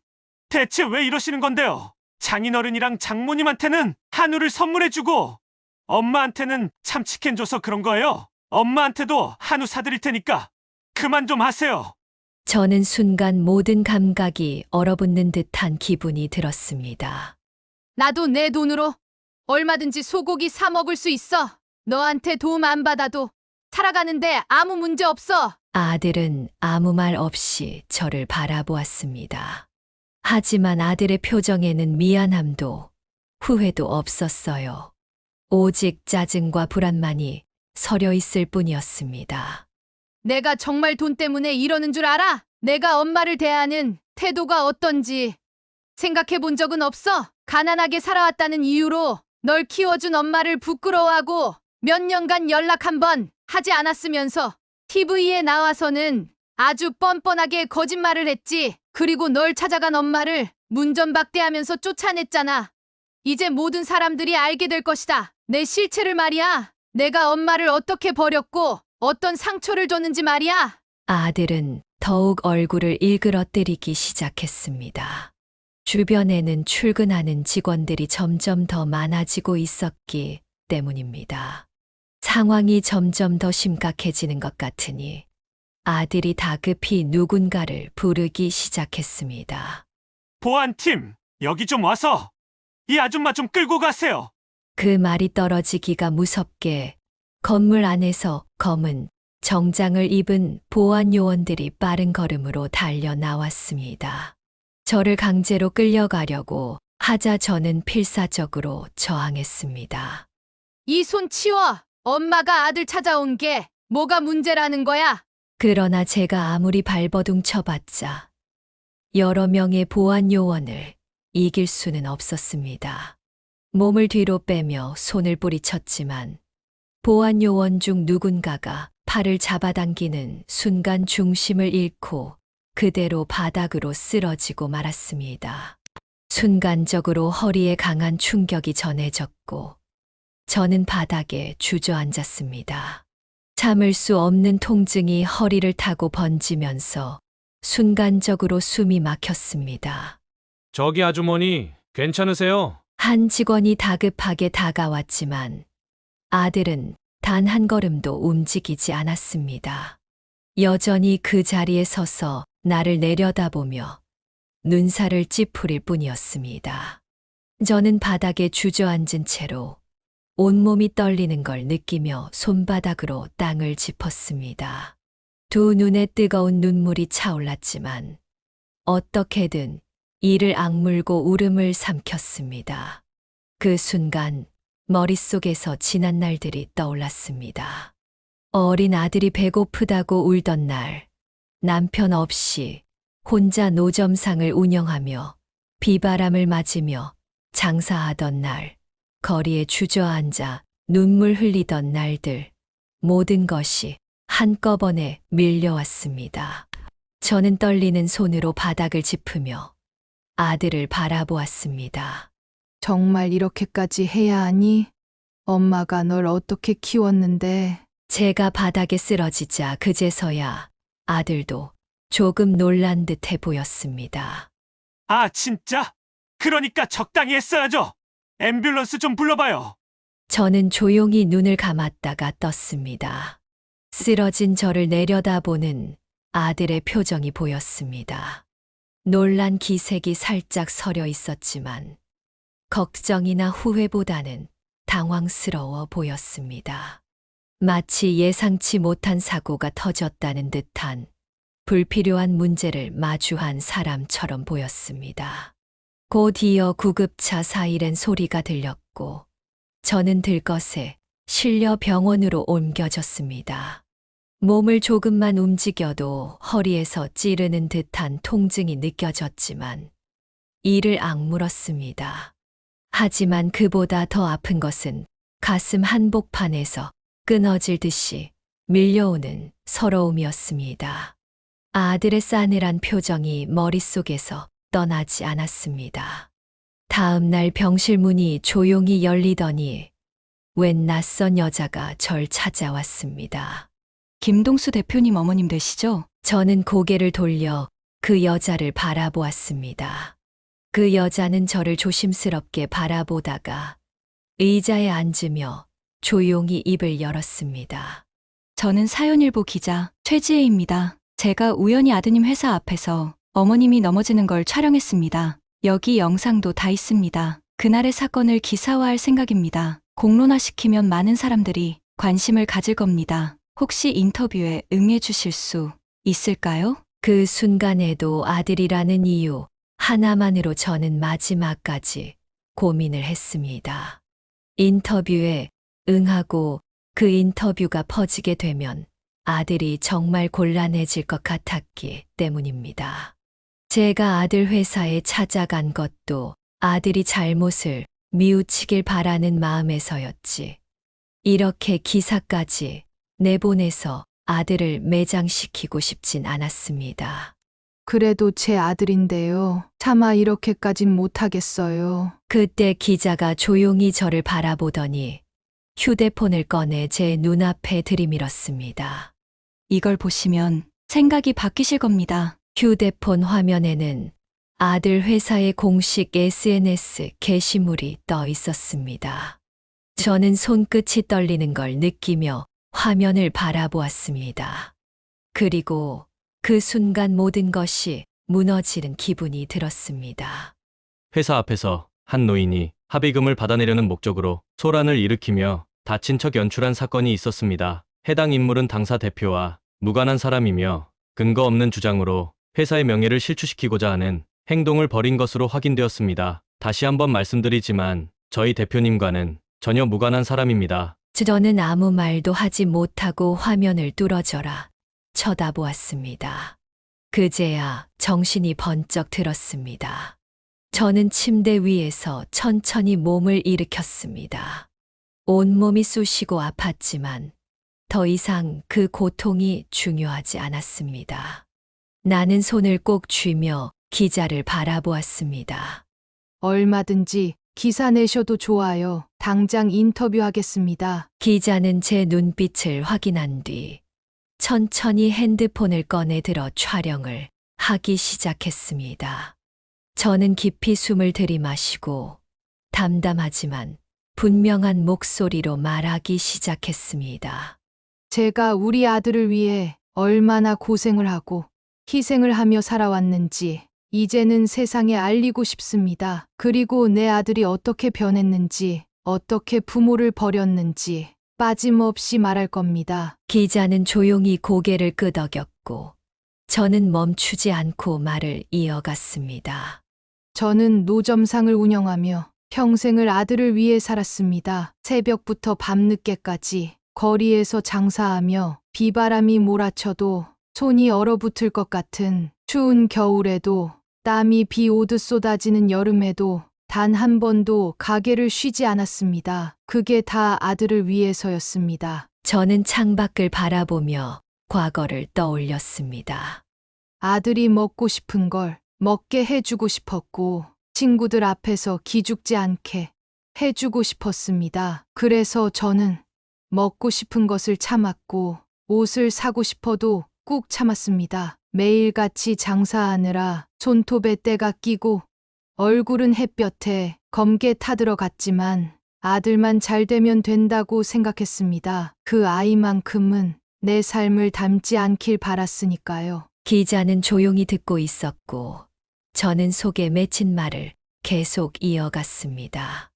대체 왜 이러시는 건데요? 장인어른이랑 장모님한테는 한우를 선물해주고 엄마한테는 참치캔 줘서 그런 거예요. 엄마한테도 한우 사드릴 테니까 그만 좀 하세요. 저는 순간 모든 감각이 얼어붙는 듯한 기분이 들었습니다. 나도 내 돈으로 얼마든지 소고기 사 먹을 수 있어. 너한테 도움 안 받아도 살아가는데 아무 문제 없어. 아들은 아무 말 없이 저를 바라보았습니다. 하지만 아들의 표정에는 미안함도 후회도 없었어요. 오직 짜증과 불안만이 서려 있을 뿐이었습니다. 내가 정말 돈 때문에 이러는 줄 알아? 내가 엄마를 대하는 태도가 어떤지 생각해 본 적은 없어? 가난하게 살아왔다는 이유로 널 키워준 엄마를 부끄러워하고 몇 년간 연락 한 번 하지 않았으면서 TV에 나와서는 아주 뻔뻔하게 거짓말을 했지. 그리고 널 찾아간 엄마를 문전박대하면서 쫓아냈잖아. 이제 모든 사람들이 알게 될 것이다. 내 실체를 말이야. 내가 엄마를 어떻게 버렸고 어떤 상처를 줬는지 말이야. 아들은 더욱 얼굴을 일그러뜨리기 시작했습니다. 주변에는 출근하는 직원들이 점점 더 많아지고 있었기 때문입니다. 상황이 점점 더 심각해지는 것 같으니 아들이 다급히 누군가를 부르기 시작했습니다. 보안팀, 여기 좀 와서 이 아줌마 좀 끌고 가세요. 그 말이 떨어지기가 무섭게 건물 안에서 검은 정장을 입은 보안 요원들이 빠른 걸음으로 달려 나왔습니다. 저를 강제로 끌려가려고 하자 저는 필사적으로 저항했습니다. 이 손 치워. 엄마가 아들 찾아온 게 뭐가 문제라는 거야? 그러나 제가 아무리 발버둥 쳐봤자 여러 명의 보안 요원을 이길 수는 없었습니다. 몸을 뒤로 빼며 손을 뿌리쳤지만 보안 요원 중 누군가가 팔을 잡아당기는 순간 중심을 잃고 그대로 바닥으로 쓰러지고 말았습니다. 순간적으로 허리에 강한 충격이 전해졌고 저는 바닥에 주저앉았습니다. 참을 수 없는 통증이 허리를 타고 번지면서 순간적으로 숨이 막혔습니다. 저기 아주머니, 괜찮으세요? 한 직원이 다급하게 다가왔지만 아들은 단 한 걸음도 움직이지 않았습니다. 여전히 그 자리에 서서 나를 내려다보며 눈살을 찌푸릴 뿐이었습니다. 저는 바닥에 주저앉은 채로 온몸이 떨리는 걸 느끼며 손바닥으로 땅을 짚었습니다. 두 눈에 뜨거운 눈물이 차올랐지만 어떻게든 이를 악물고 울음을 삼켰습니다. 그 순간 머릿속에서 지난 날들이 떠올랐습니다. 어린 아들이 배고프다고 울던 날, 남편 없이 혼자 노점상을 운영하며 비바람을 맞으며 장사하던 날, 거리에 주저앉아 눈물 흘리던 날들, 모든 것이 한꺼번에 밀려왔습니다. 저는 떨리는 손으로 바닥을 짚으며 아들을 바라보았습니다. 정말 이렇게까지 해야 하니? 엄마가 널 어떻게 키웠는데. 제가 바닥에 쓰러지자 그제서야 아들도 조금 놀란 듯해 보였습니다. 아, 진짜? 그러니까 적당히 했어야죠. 앰뷸런스 좀 불러봐요. 저는 조용히 눈을 감았다가 떴습니다. 쓰러진 저를 내려다보는 아들의 표정이 보였습니다. 놀란 기색이 살짝 서려 있었지만 걱정이나 후회보다는 당황스러워 보였습니다. 마치 예상치 못한 사고가 터졌다는 듯한 불필요한 문제를 마주한 사람처럼 보였습니다. 곧 이어 구급차 사이렌 소리가 들렸고 저는 들것에 실려 병원으로 옮겨졌습니다. 몸을 조금만 움직여도 허리에서 찌르는 듯한 통증이 느껴졌지만 이를 악물었습니다. 하지만 그보다 더 아픈 것은 가슴 한복판에서 끊어질 듯이 밀려오는 서러움이었습니다. 아들의 싸늘한 표정이 머릿속에서 떠나지 않았습니다. 다음 날 병실 문이 조용히 열리더니 웬 낯선 여자가 절 찾아왔습니다. 김동수 대표님 어머님 되시죠? 저는 고개를 돌려 그 여자를 바라보았습니다. 그 여자는 저를 조심스럽게 바라보다가 의자에 앉으며 조용히 입을 열었습니다. 저는 사연일보 기자 최지혜입니다. 제가 우연히 아드님 회사 앞에서 어머님이 넘어지는 걸 촬영했습니다. 여기 영상도 다 있습니다. 그날의 사건을 기사화할 생각입니다. 공론화시키면 많은 사람들이 관심을 가질 겁니다. 혹시 인터뷰에 응해 주실 수 있을까요? 그 순간에도 아들이라는 이유 하나만으로 저는 마지막까지 고민을 했습니다. 인터뷰에 응하고 그 인터뷰가 퍼지게 되면 아들이 정말 곤란해질 것 같았기 때문입니다. 제가 아들 회사에 찾아간 것도 아들이 잘못을 뉘우치길 바라는 마음에서였지. 이렇게 기사까지 내보내서 아들을 매장시키고 싶진 않았습니다. 그래도 제 아들인데요. 차마 이렇게까진 못하겠어요. 그때 기자가 조용히 저를 바라보더니 휴대폰을 꺼내 제 눈앞에 들이밀었습니다. 이걸 보시면 생각이 바뀌실 겁니다. 휴대폰 화면에는 아들 회사의 공식 SNS 게시물이 떠 있었습니다. 저는 손끝이 떨리는 걸 느끼며 화면을 바라보았습니다. 그리고 그 순간 모든 것이 무너지는 기분이 들었습니다. 회사 앞에서 한 노인이 합의금을 받아내려는 목적으로 소란을 일으키며 다친 척 연출한 사건이 있었습니다. 해당 인물은 당사 대표와 무관한 사람이며 근거 없는 주장으로 회사의 명예를 실추시키고자 하는 행동을 벌인 것으로 확인되었습니다. 다시 한번 말씀드리지만 저희 대표님과는 전혀 무관한 사람입니다. 저는 아무 말도 하지 못하고 화면을 뚫어져라 쳐다보았습니다. 그제야 정신이 번쩍 들었습니다. 저는 침대 위에서 천천히 몸을 일으켰습니다. 온몸이 쑤시고 아팠지만 더 이상 그 고통이 중요하지 않았습니다. 나는 손을 꼭 쥐며 기자를 바라보았습니다. 얼마든지 기사 내셔도 좋아요. 당장 인터뷰하겠습니다. 기자는 제 눈빛을 확인한 뒤 천천히 핸드폰을 꺼내 들어 촬영을 하기 시작했습니다. 저는 깊이 숨을 들이마시고 담담하지만 분명한 목소리로 말하기 시작했습니다. 제가 우리 아들을 위해 얼마나 고생을 하고 희생을 하며 살아왔는지 이제는 세상에 알리고 싶습니다. 그리고 내 아들이 어떻게 변했는지, 어떻게 부모를 버렸는지 빠짐없이 말할 겁니다. 기자는 조용히 고개를 끄덕였고 저는 멈추지 않고 말을 이어갔습니다. 저는 노점상을 운영하며 평생을 아들을 위해 살았습니다. 새벽부터 밤늦게까지 거리에서 장사하며 비바람이 몰아쳐도 손이 얼어붙을 것 같은 추운 겨울에도 땀이 비 오듯 쏟아지는 여름에도 단 한 번도 가게를 쉬지 않았습니다. 그게 다 아들을 위해서였습니다. 저는 창밖을 바라보며 과거를 떠올렸습니다. 아들이 먹고 싶은 걸 먹게 해주고 싶었고 친구들 앞에서 기죽지 않게 해주고 싶었습니다. 그래서 저는 먹고 싶은 것을 참았고 옷을 사고 싶어도 꾹 참았습니다. 매일같이 장사하느라 손톱에 때가 끼고 얼굴은 햇볕에 검게 타들어갔지만 아들만 잘 되면 된다고 생각했습니다. 그 아이만큼은 내 삶을 닮지 않길 바랐으니까요. 기자는 조용히 듣고 있었고 저는 속에 맺힌 말을 계속 이어갔습니다.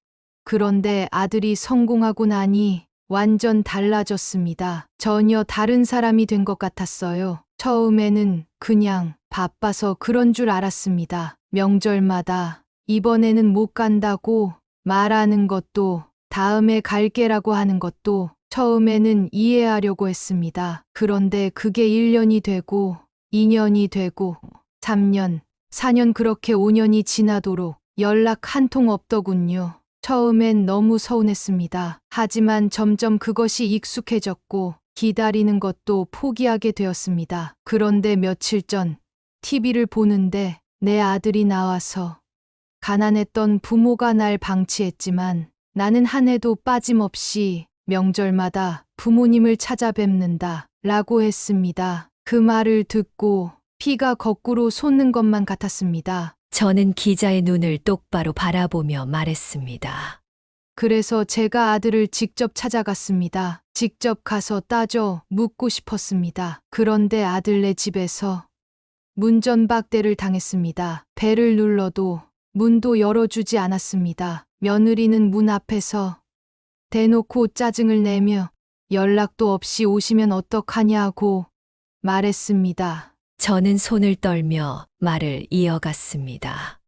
그런데 아들이 성공하고 나니 완전 달라졌습니다. 전혀 다른 사람이 된 것 같았어요. 처음에는 그냥 바빠서 그런 줄 알았습니다. 명절마다 이번에는 못 간다고 말하는 것도 다음에 갈게라고 하는 것도 처음에는 이해하려고 했습니다. 그런데 그게 1년이 되고 2년이 되고 3년, 4년 그렇게 5년이 지나도록 연락 한 통 없더군요. 처음엔 너무 서운했습니다. 하지만 점점 그것이 익숙해졌고 기다리는 것도 포기하게 되었습니다. 그런데 며칠 전 TV를 보는데 내 아들이 나와서 가난했던 부모가 날 방치했지만 나는 한 해도 빠짐없이 명절마다 부모님을 찾아뵙는다 라고 했습니다. 그 말을 듣고 피가 거꾸로 솟는 것만 같았습니다. 저는 기자의 눈을 똑바로 바라보며 말했습니다. 그래서 제가 아들을 직접 찾아갔습니다. 직접 가서 따져 묻고 싶었습니다. 그런데 아들네 집에서 문전박대를 당했습니다. 배를 눌러도 문도 열어주지 않았습니다. 며느리는 문 앞에서 대놓고 짜증을 내며 연락도 없이 오시면 어떡하냐고 말했습니다. 저는 손을 떨며 말을 이어갔습니다.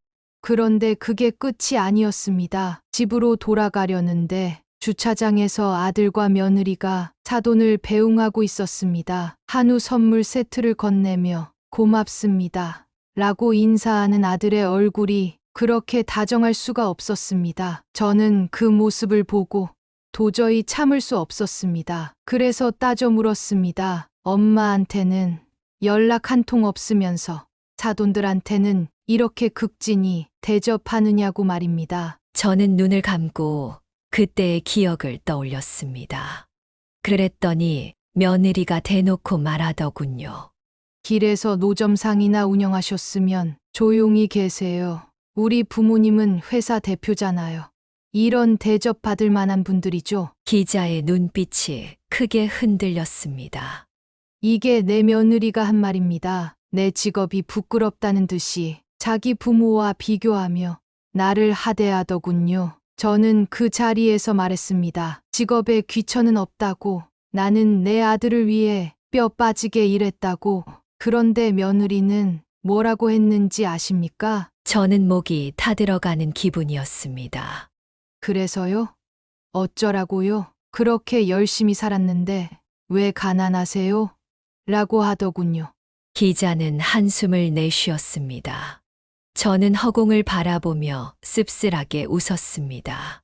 그런데 그게 끝이 아니었습니다. 집으로 돌아가려는데 주차장에서 아들과 며느리가 사돈을 배웅하고 있었습니다. 한우 선물 세트를 건네며 고맙습니다. 라고 인사하는 아들의 얼굴이 그렇게 다정할 수가 없었습니다. 저는 그 모습을 보고 도저히 참을 수 없었습니다. 그래서 따져 물었습니다. 엄마한테는 연락 한 통 없으면서 사돈들한테는 이렇게 극진히 대접하느냐고 말입니다. 저는 눈을 감고 그때의 기억을 떠올렸습니다. 그랬더니 며느리가 대놓고 말하더군요. 길에서 노점상이나 운영하셨으면 조용히 계세요. 우리 부모님은 회사 대표잖아요. 이런 대접 받을 만한 분들이죠. 기자의 눈빛이 크게 흔들렸습니다. 이게 내 며느리가 한 말입니다. 내 직업이 부끄럽다는 듯이 자기 부모와 비교하며 나를 하대하더군요. 저는 그 자리에서 말했습니다. 직업에 귀천은 없다고. 나는 내 아들을 위해 뼈 빠지게 일했다고. 그런데 며느리는 뭐라고 했는지 아십니까? 저는 목이 타들어가는 기분이었습니다. 그래서요? 어쩌라고요? 그렇게 열심히 살았는데 왜 가난하세요? 라고 하더군요. 기자는 한숨을 내쉬었습니다. 저는 허공을 바라보며 씁쓸하게 웃었습니다.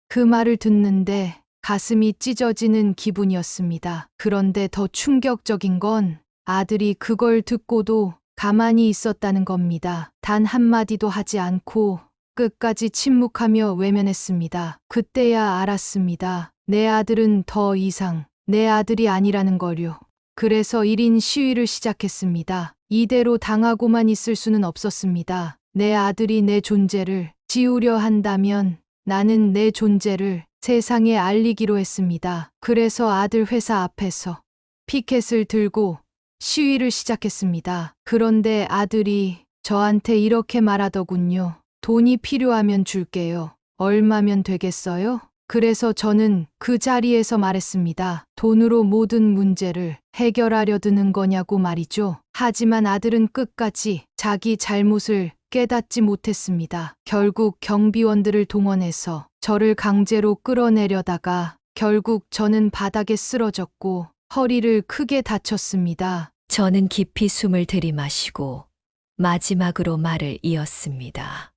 그 말을 듣는데 가슴이 찢어지는 기분이었습니다. 그런데 더 충격적인 건 아들이 그걸 듣고도 가만히 있었다는 겁니다. 단 한마디도 하지 않고 끝까지 침묵하며 외면했습니다. 그때야 알았습니다. 내 아들은 더 이상 내 아들이 아니라는 걸요. 그래서 1인 시위를 시작했습니다. 이대로 당하고만 있을 수는 없었습니다. 내 아들이 내 존재를 지우려 한다면 나는 내 존재를 세상에 알리기로 했습니다. 그래서 아들 회사 앞에서 피켓을 들고 시위를 시작했습니다. 그런데 아들이 저한테 이렇게 말하더군요. 돈이 필요하면 줄게요. 얼마면 되겠어요? 그래서 저는 그 자리에서 말했습니다. 돈으로 모든 문제를 해결하려 드는 거냐고 말이죠. 하지만 아들은 끝까지 자기 잘못을 깨닫지 못했습니다. 결국 경비원들을 동원해서 저를 강제로 끌어내려다가 결국 저는 바닥에 쓰러졌고 허리를 크게 다쳤습니다. 저는 깊이 숨을 들이마시고 마지막으로 말을 이었습니다.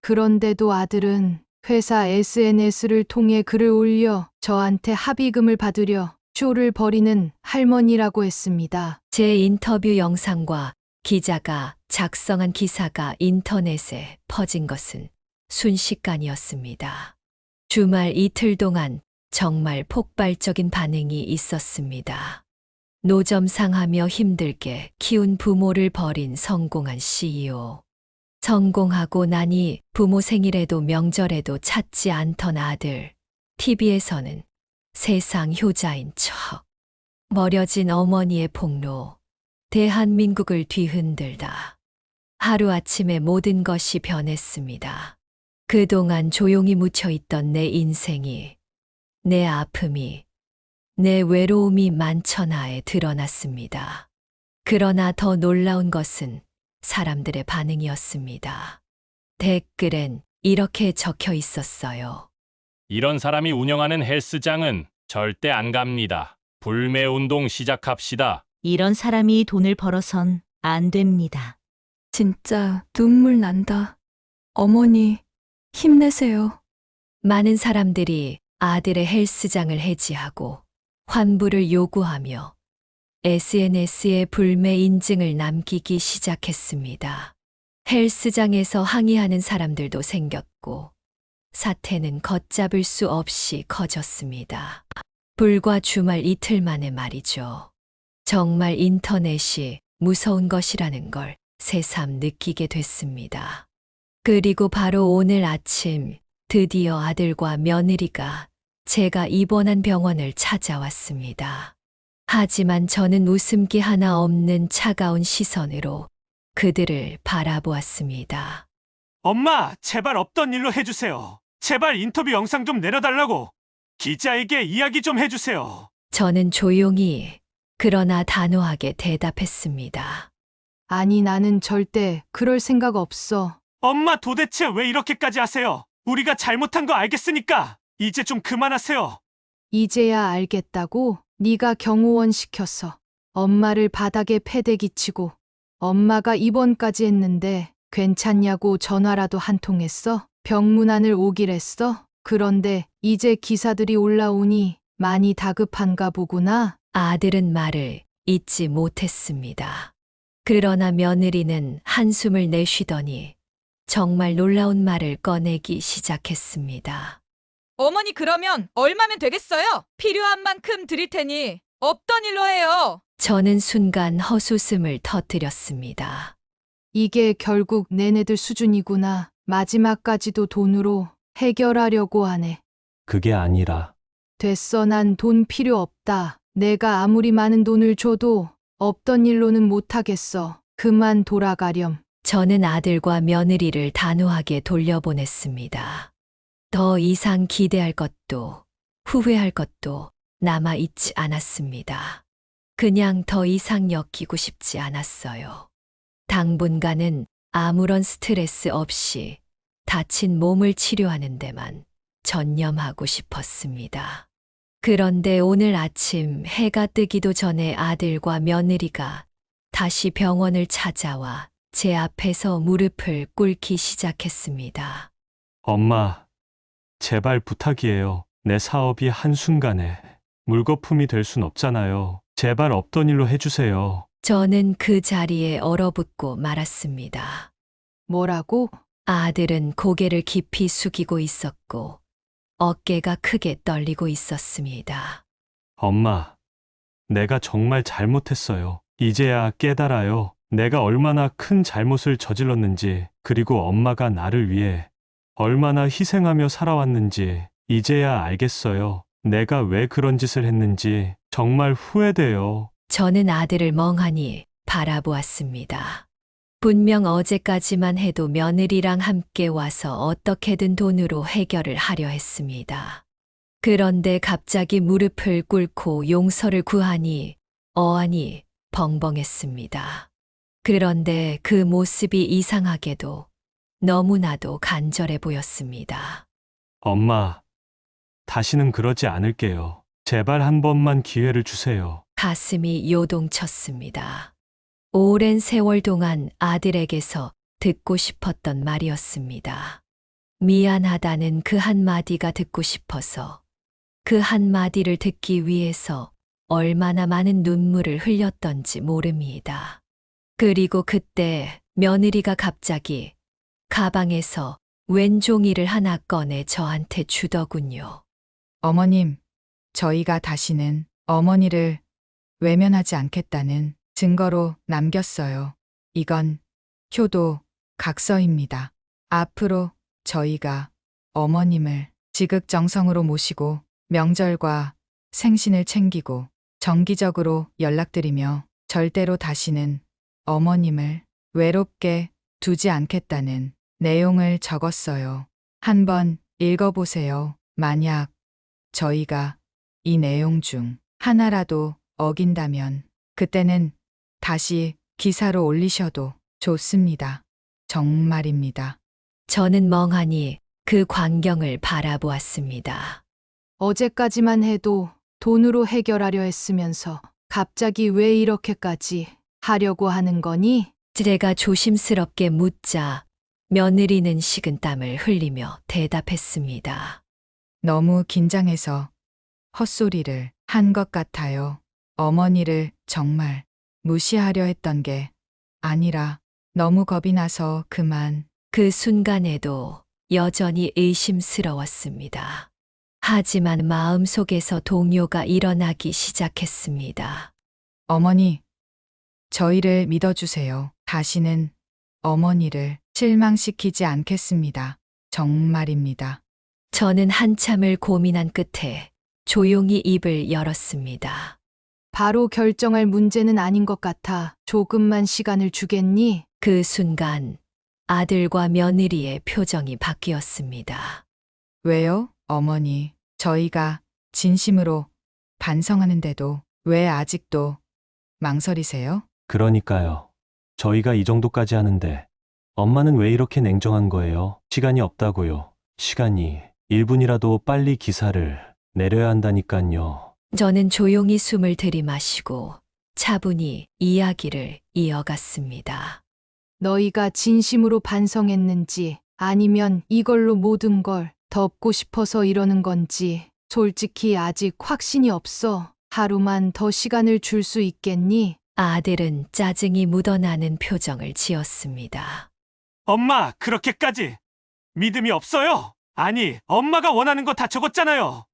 그런데도 아들은 회사 SNS를 통해 글을 올려 저한테 합의금을 받으려 쇼를 벌이는 할머니라고 했습니다. 제 인터뷰 영상과 기자가 작성한 기사가 인터넷에 퍼진 것은 순식간이었습니다. 주말 이틀 동안 정말 폭발적인 반응이 있었습니다. 노점상하며 힘들게 키운 부모를 버린 성공한 CEO. 성공하고 나니 부모 생일에도 명절에도 찾지 않던 아들. TV에서는 세상 효자인 척. 머려진 어머니의 폭로. 대한민국을 뒤흔들다. 하루아침에 모든 것이 변했습니다. 그동안 조용히 묻혀있던 내 인생이, 내 아픔이, 내 외로움이 만천하에 드러났습니다. 그러나 더 놀라운 것은 사람들의 반응이었습니다. 댓글엔 이렇게 적혀 있었어요. 이런 사람이 운영하는 헬스장은 절대 안 갑니다. 불매 운동 시작합시다. 이런 사람이 돈을 벌어선 안 됩니다. 진짜 눈물 난다. 어머니, 힘내세요. 많은 사람들이 아들의 헬스장을 해지하고 환불을 요구하며 SNS에 불매 인증을 남기기 시작했습니다. 헬스장에서 항의하는 사람들도 생겼고 사태는 걷잡을 수 없이 커졌습니다. 불과 주말 이틀 만에 말이죠. 정말 인터넷이 무서운 것이라는 걸 새삼 느끼게 됐습니다. 그리고 바로 오늘 아침 드디어 아들과 며느리가 제가 입원한 병원을 찾아왔습니다. 하지만 저는 웃음기 하나 없는 차가운 시선으로 그들을 바라보았습니다. 엄마, 제발 없던 일로 해주세요. 제발 인터뷰 영상 좀 내려달라고. 기자에게 이야기 좀 해주세요. 저는 조용히 그러나 단호하게 대답했습니다. 아니, 나는 절대 그럴 생각 없어. 엄마, 도대체 왜 이렇게까지 하세요? 우리가 잘못한 거 알겠으니까 이제 좀 그만하세요. 이제야 알겠다고? 네가 경호원 시켜서 엄마를 바닥에 패대기 치고 엄마가 입원까지 했는데 괜찮냐고 전화라도 한 통 했어? 병문안을 오길 했어? 그런데 이제 기사들이 올라오니 많이 다급한가 보구나. 아들은 말을 잇지 못했습니다. 그러나 며느리는 한숨을 내쉬더니 정말 놀라운 말을 꺼내기 시작했습니다. 어머니 그러면 얼마면 되겠어요? 필요한 만큼 드릴 테니 없던 일로 해요. 저는 순간 헛웃음을 터뜨렸습니다. 이게 결국 내네들 수준이구나. 마지막까지도 돈으로 해결하려고 하네. 그게 아니라 됐어, 난 돈 필요 없다. 내가 아무리 많은 돈을 줘도 없던 일로는 못하겠어. 그만 돌아가렴. 저는 아들과 며느리를 단호하게 돌려보냈습니다. 더 이상 기대할 것도 후회할 것도 남아있지 않았습니다. 그냥 더 이상 엮이고 싶지 않았어요. 당분간은 아무런 스트레스 없이 다친 몸을 치료하는 데만 전념하고 싶었습니다. 그런데 오늘 아침 해가 뜨기도 전에 아들과 며느리가 다시 병원을 찾아와 제 앞에서 무릎을 꿇기 시작했습니다. 엄마, 제발 부탁이에요. 내 사업이 한순간에 물거품이 될 순 없잖아요. 제발 없던 일로 해주세요. 저는 그 자리에 얼어붙고 말았습니다. 뭐라고? 아들은 고개를 깊이 숙이고 있었고 어깨가 크게 떨리고 있었습니다. 엄마, 내가 정말 잘못했어요. 이제야 깨달아요. 내가 얼마나 큰 잘못을 저질렀는지, 그리고 엄마가 나를 위해 얼마나 희생하며 살아왔는지 이제야 알겠어요. 내가 왜 그런 짓을 했는지 정말 후회돼요. 저는 아들을 멍하니 바라보았습니다. 분명 어제까지만 해도 며느리랑 함께 와서 어떻게든 돈으로 해결을 하려 했습니다. 그런데 갑자기 무릎을 꿇고 용서를 구하니 어안이 벙벙했습니다. 그런데 그 모습이 이상하게도 너무나도 간절해 보였습니다. 엄마, 다시는 그러지 않을게요. 제발 한 번만 기회를 주세요. 가슴이 요동쳤습니다. 오랜 세월 동안 아들에게서 듣고 싶었던 말이었습니다. 미안하다는 그 한마디가 듣고 싶어서 그 한마디를 듣기 위해서 얼마나 많은 눈물을 흘렸던지 모릅니다. 그리고 그때 며느리가 갑자기 가방에서 웬 종이를 하나 꺼내 저한테 주더군요. 어머님, 저희가 다시는 어머니를 외면하지 않겠다는 증거로 남겼어요. 이건 효도 각서입니다. 앞으로 저희가 어머님을 지극정성으로 모시고 명절과 생신을 챙기고 정기적으로 연락드리며 절대로 다시는 어머님을 외롭게 두지 않겠다는 내용을 적었어요. 한번 읽어보세요. 만약 저희가 이 내용 중 하나라도 어긴다면 그때는 다시 기사로 올리셔도 좋습니다. 정말입니다. 저는 멍하니 그 광경을 바라보았습니다. 어제까지만 해도 돈으로 해결하려 했으면서 갑자기 왜 이렇게까지 하려고 하는 거니? 제가 조심스럽게 묻자 며느리는 식은땀을 흘리며 대답했습니다. 너무 긴장해서 헛소리를 한 것 같아요. 어머니를 정말 무시하려 했던 게 아니라 너무 겁이 나서 그만. 그 순간에도 여전히 의심스러웠습니다. 하지만 마음속에서 동요가 일어나기 시작했습니다. 어머니, 저희를 믿어주세요. 다시는 어머니를 실망시키지 않겠습니다. 정말입니다. 저는 한참을 고민한 끝에 조용히 입을 열었습니다. 바로 결정할 문제는 아닌 것 같아. 조금만 시간을 주겠니? 그 순간 아들과 며느리의 표정이 바뀌었습니다. 왜요, 어머니? 저희가 진심으로 반성하는데도 왜 아직도 망설이세요? 그러니까요. 저희가 이 정도까지 하는데 엄마는 왜 이렇게 냉정한 거예요? 시간이 없다고요. 시간이 1분이라도 빨리 기사를 내려야 한다니깐요. 저는 조용히 숨을 들이마시고 차분히 이야기를 이어갔습니다. 너희가 진심으로 반성했는지 아니면 이걸로 모든 걸 덮고 싶어서 이러는 건지 솔직히 아직 확신이 없어. 하루만 더 시간을 줄 수 있겠니? 아들은 짜증이 묻어나는 표정을 지었습니다. 엄마, 그렇게까지 믿음이 없어요? 아니, 엄마가 원하는 거 다 적었잖아요.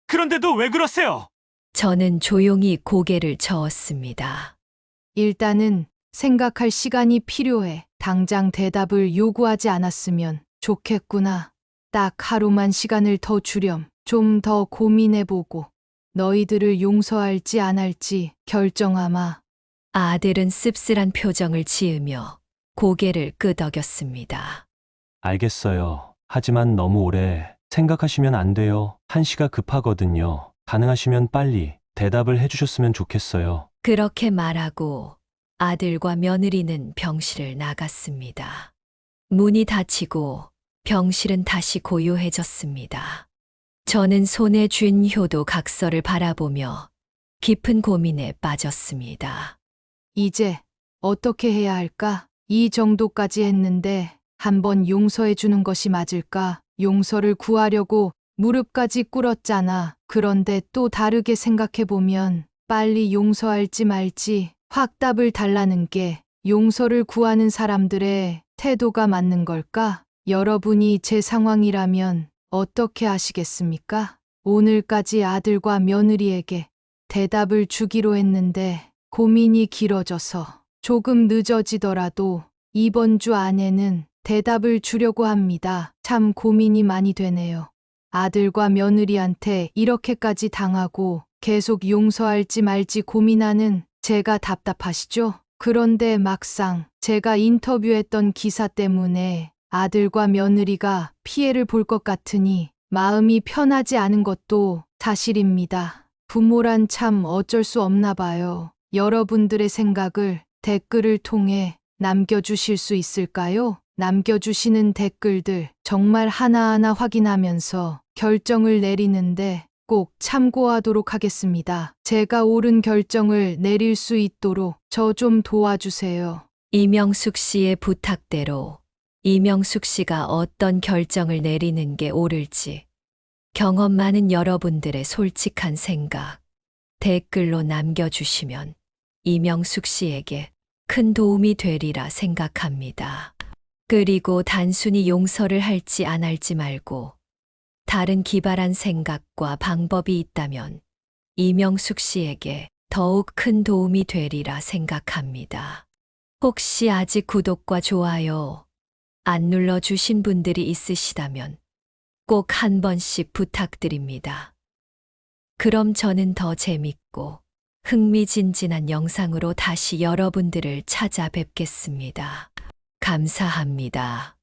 그런데도 왜 그러세요? 저는 조용히 고개를 저었습니다. 일단은 생각할 시간이 필요해. 당장 대답을 요구하지 않았으면 좋겠구나. 딱 하루만 시간을 더 주렴. 좀 더 고민해보고 너희들을 용서할지 안 할지 결정하마. 아들은 씁쓸한 표정을 지으며 고개를 끄덕였습니다. 알겠어요. 하지만 너무 오래 생각하시면 안 돼요. 한시가 급하거든요. 가능하시면 빨리 대답을 해주셨으면 좋겠어요. 그렇게 말하고 아들과 며느리는 병실을 나갔습니다. 문이 닫히고 병실은 다시 고요해졌습니다. 저는 손에 쥔 효도 각서를 바라보며 깊은 고민에 빠졌습니다. 이제 어떻게 해야 할까? 이 정도까지 했는데 한번 용서해 주는 것이 맞을까? 용서를 구하려고 무릎까지 꿇었잖아. 그런데 또 다르게 생각해보면 빨리 용서할지 말지 확답을 달라는 게 용서를 구하는 사람들의 태도가 맞는 걸까? 여러분이 제 상황이라면 어떻게 하시겠습니까? 오늘까지 아들과 며느리에게 대답을 주기로 했는데 고민이 길어져서 조금 늦어지더라도 이번 주 안에는 대답을 주려고 합니다. 참 고민이 많이 되네요. 아들과 며느리한테 이렇게까지 당하고 계속 용서할지 말지 고민하는 제가 답답하시죠? 그런데 막상 제가 인터뷰했던 기사 때문에 아들과 며느리가 피해를 볼 것 같으니 마음이 편하지 않은 것도 사실입니다. 부모란 참 어쩔 수 없나 봐요. 여러분들의 생각을 댓글을 통해 남겨주실 수 있을까요? 남겨주시는 댓글들 정말 하나하나 확인하면서 결정을 내리는데 꼭 참고하도록 하겠습니다. 제가 옳은 결정을 내릴 수 있도록 저 좀 도와주세요. 이명숙 씨의 부탁대로 이명숙 씨가 어떤 결정을 내리는 게 옳을지 경험 많은 여러분들의 솔직한 생각 댓글로 남겨주시면 이명숙 씨에게 큰 도움이 되리라 생각합니다. 그리고 단순히 용서를 할지 안 할지 말고 다른 기발한 생각과 방법이 있다면 이명숙 씨에게 더욱 큰 도움이 되리라 생각합니다. 혹시 아직 구독과 좋아요 안 눌러주신 분들이 있으시다면 꼭 한 번씩 부탁드립니다. 그럼 저는 더 재밌고 흥미진진한 영상으로 다시 여러분들을 찾아뵙겠습니다. 감사합니다.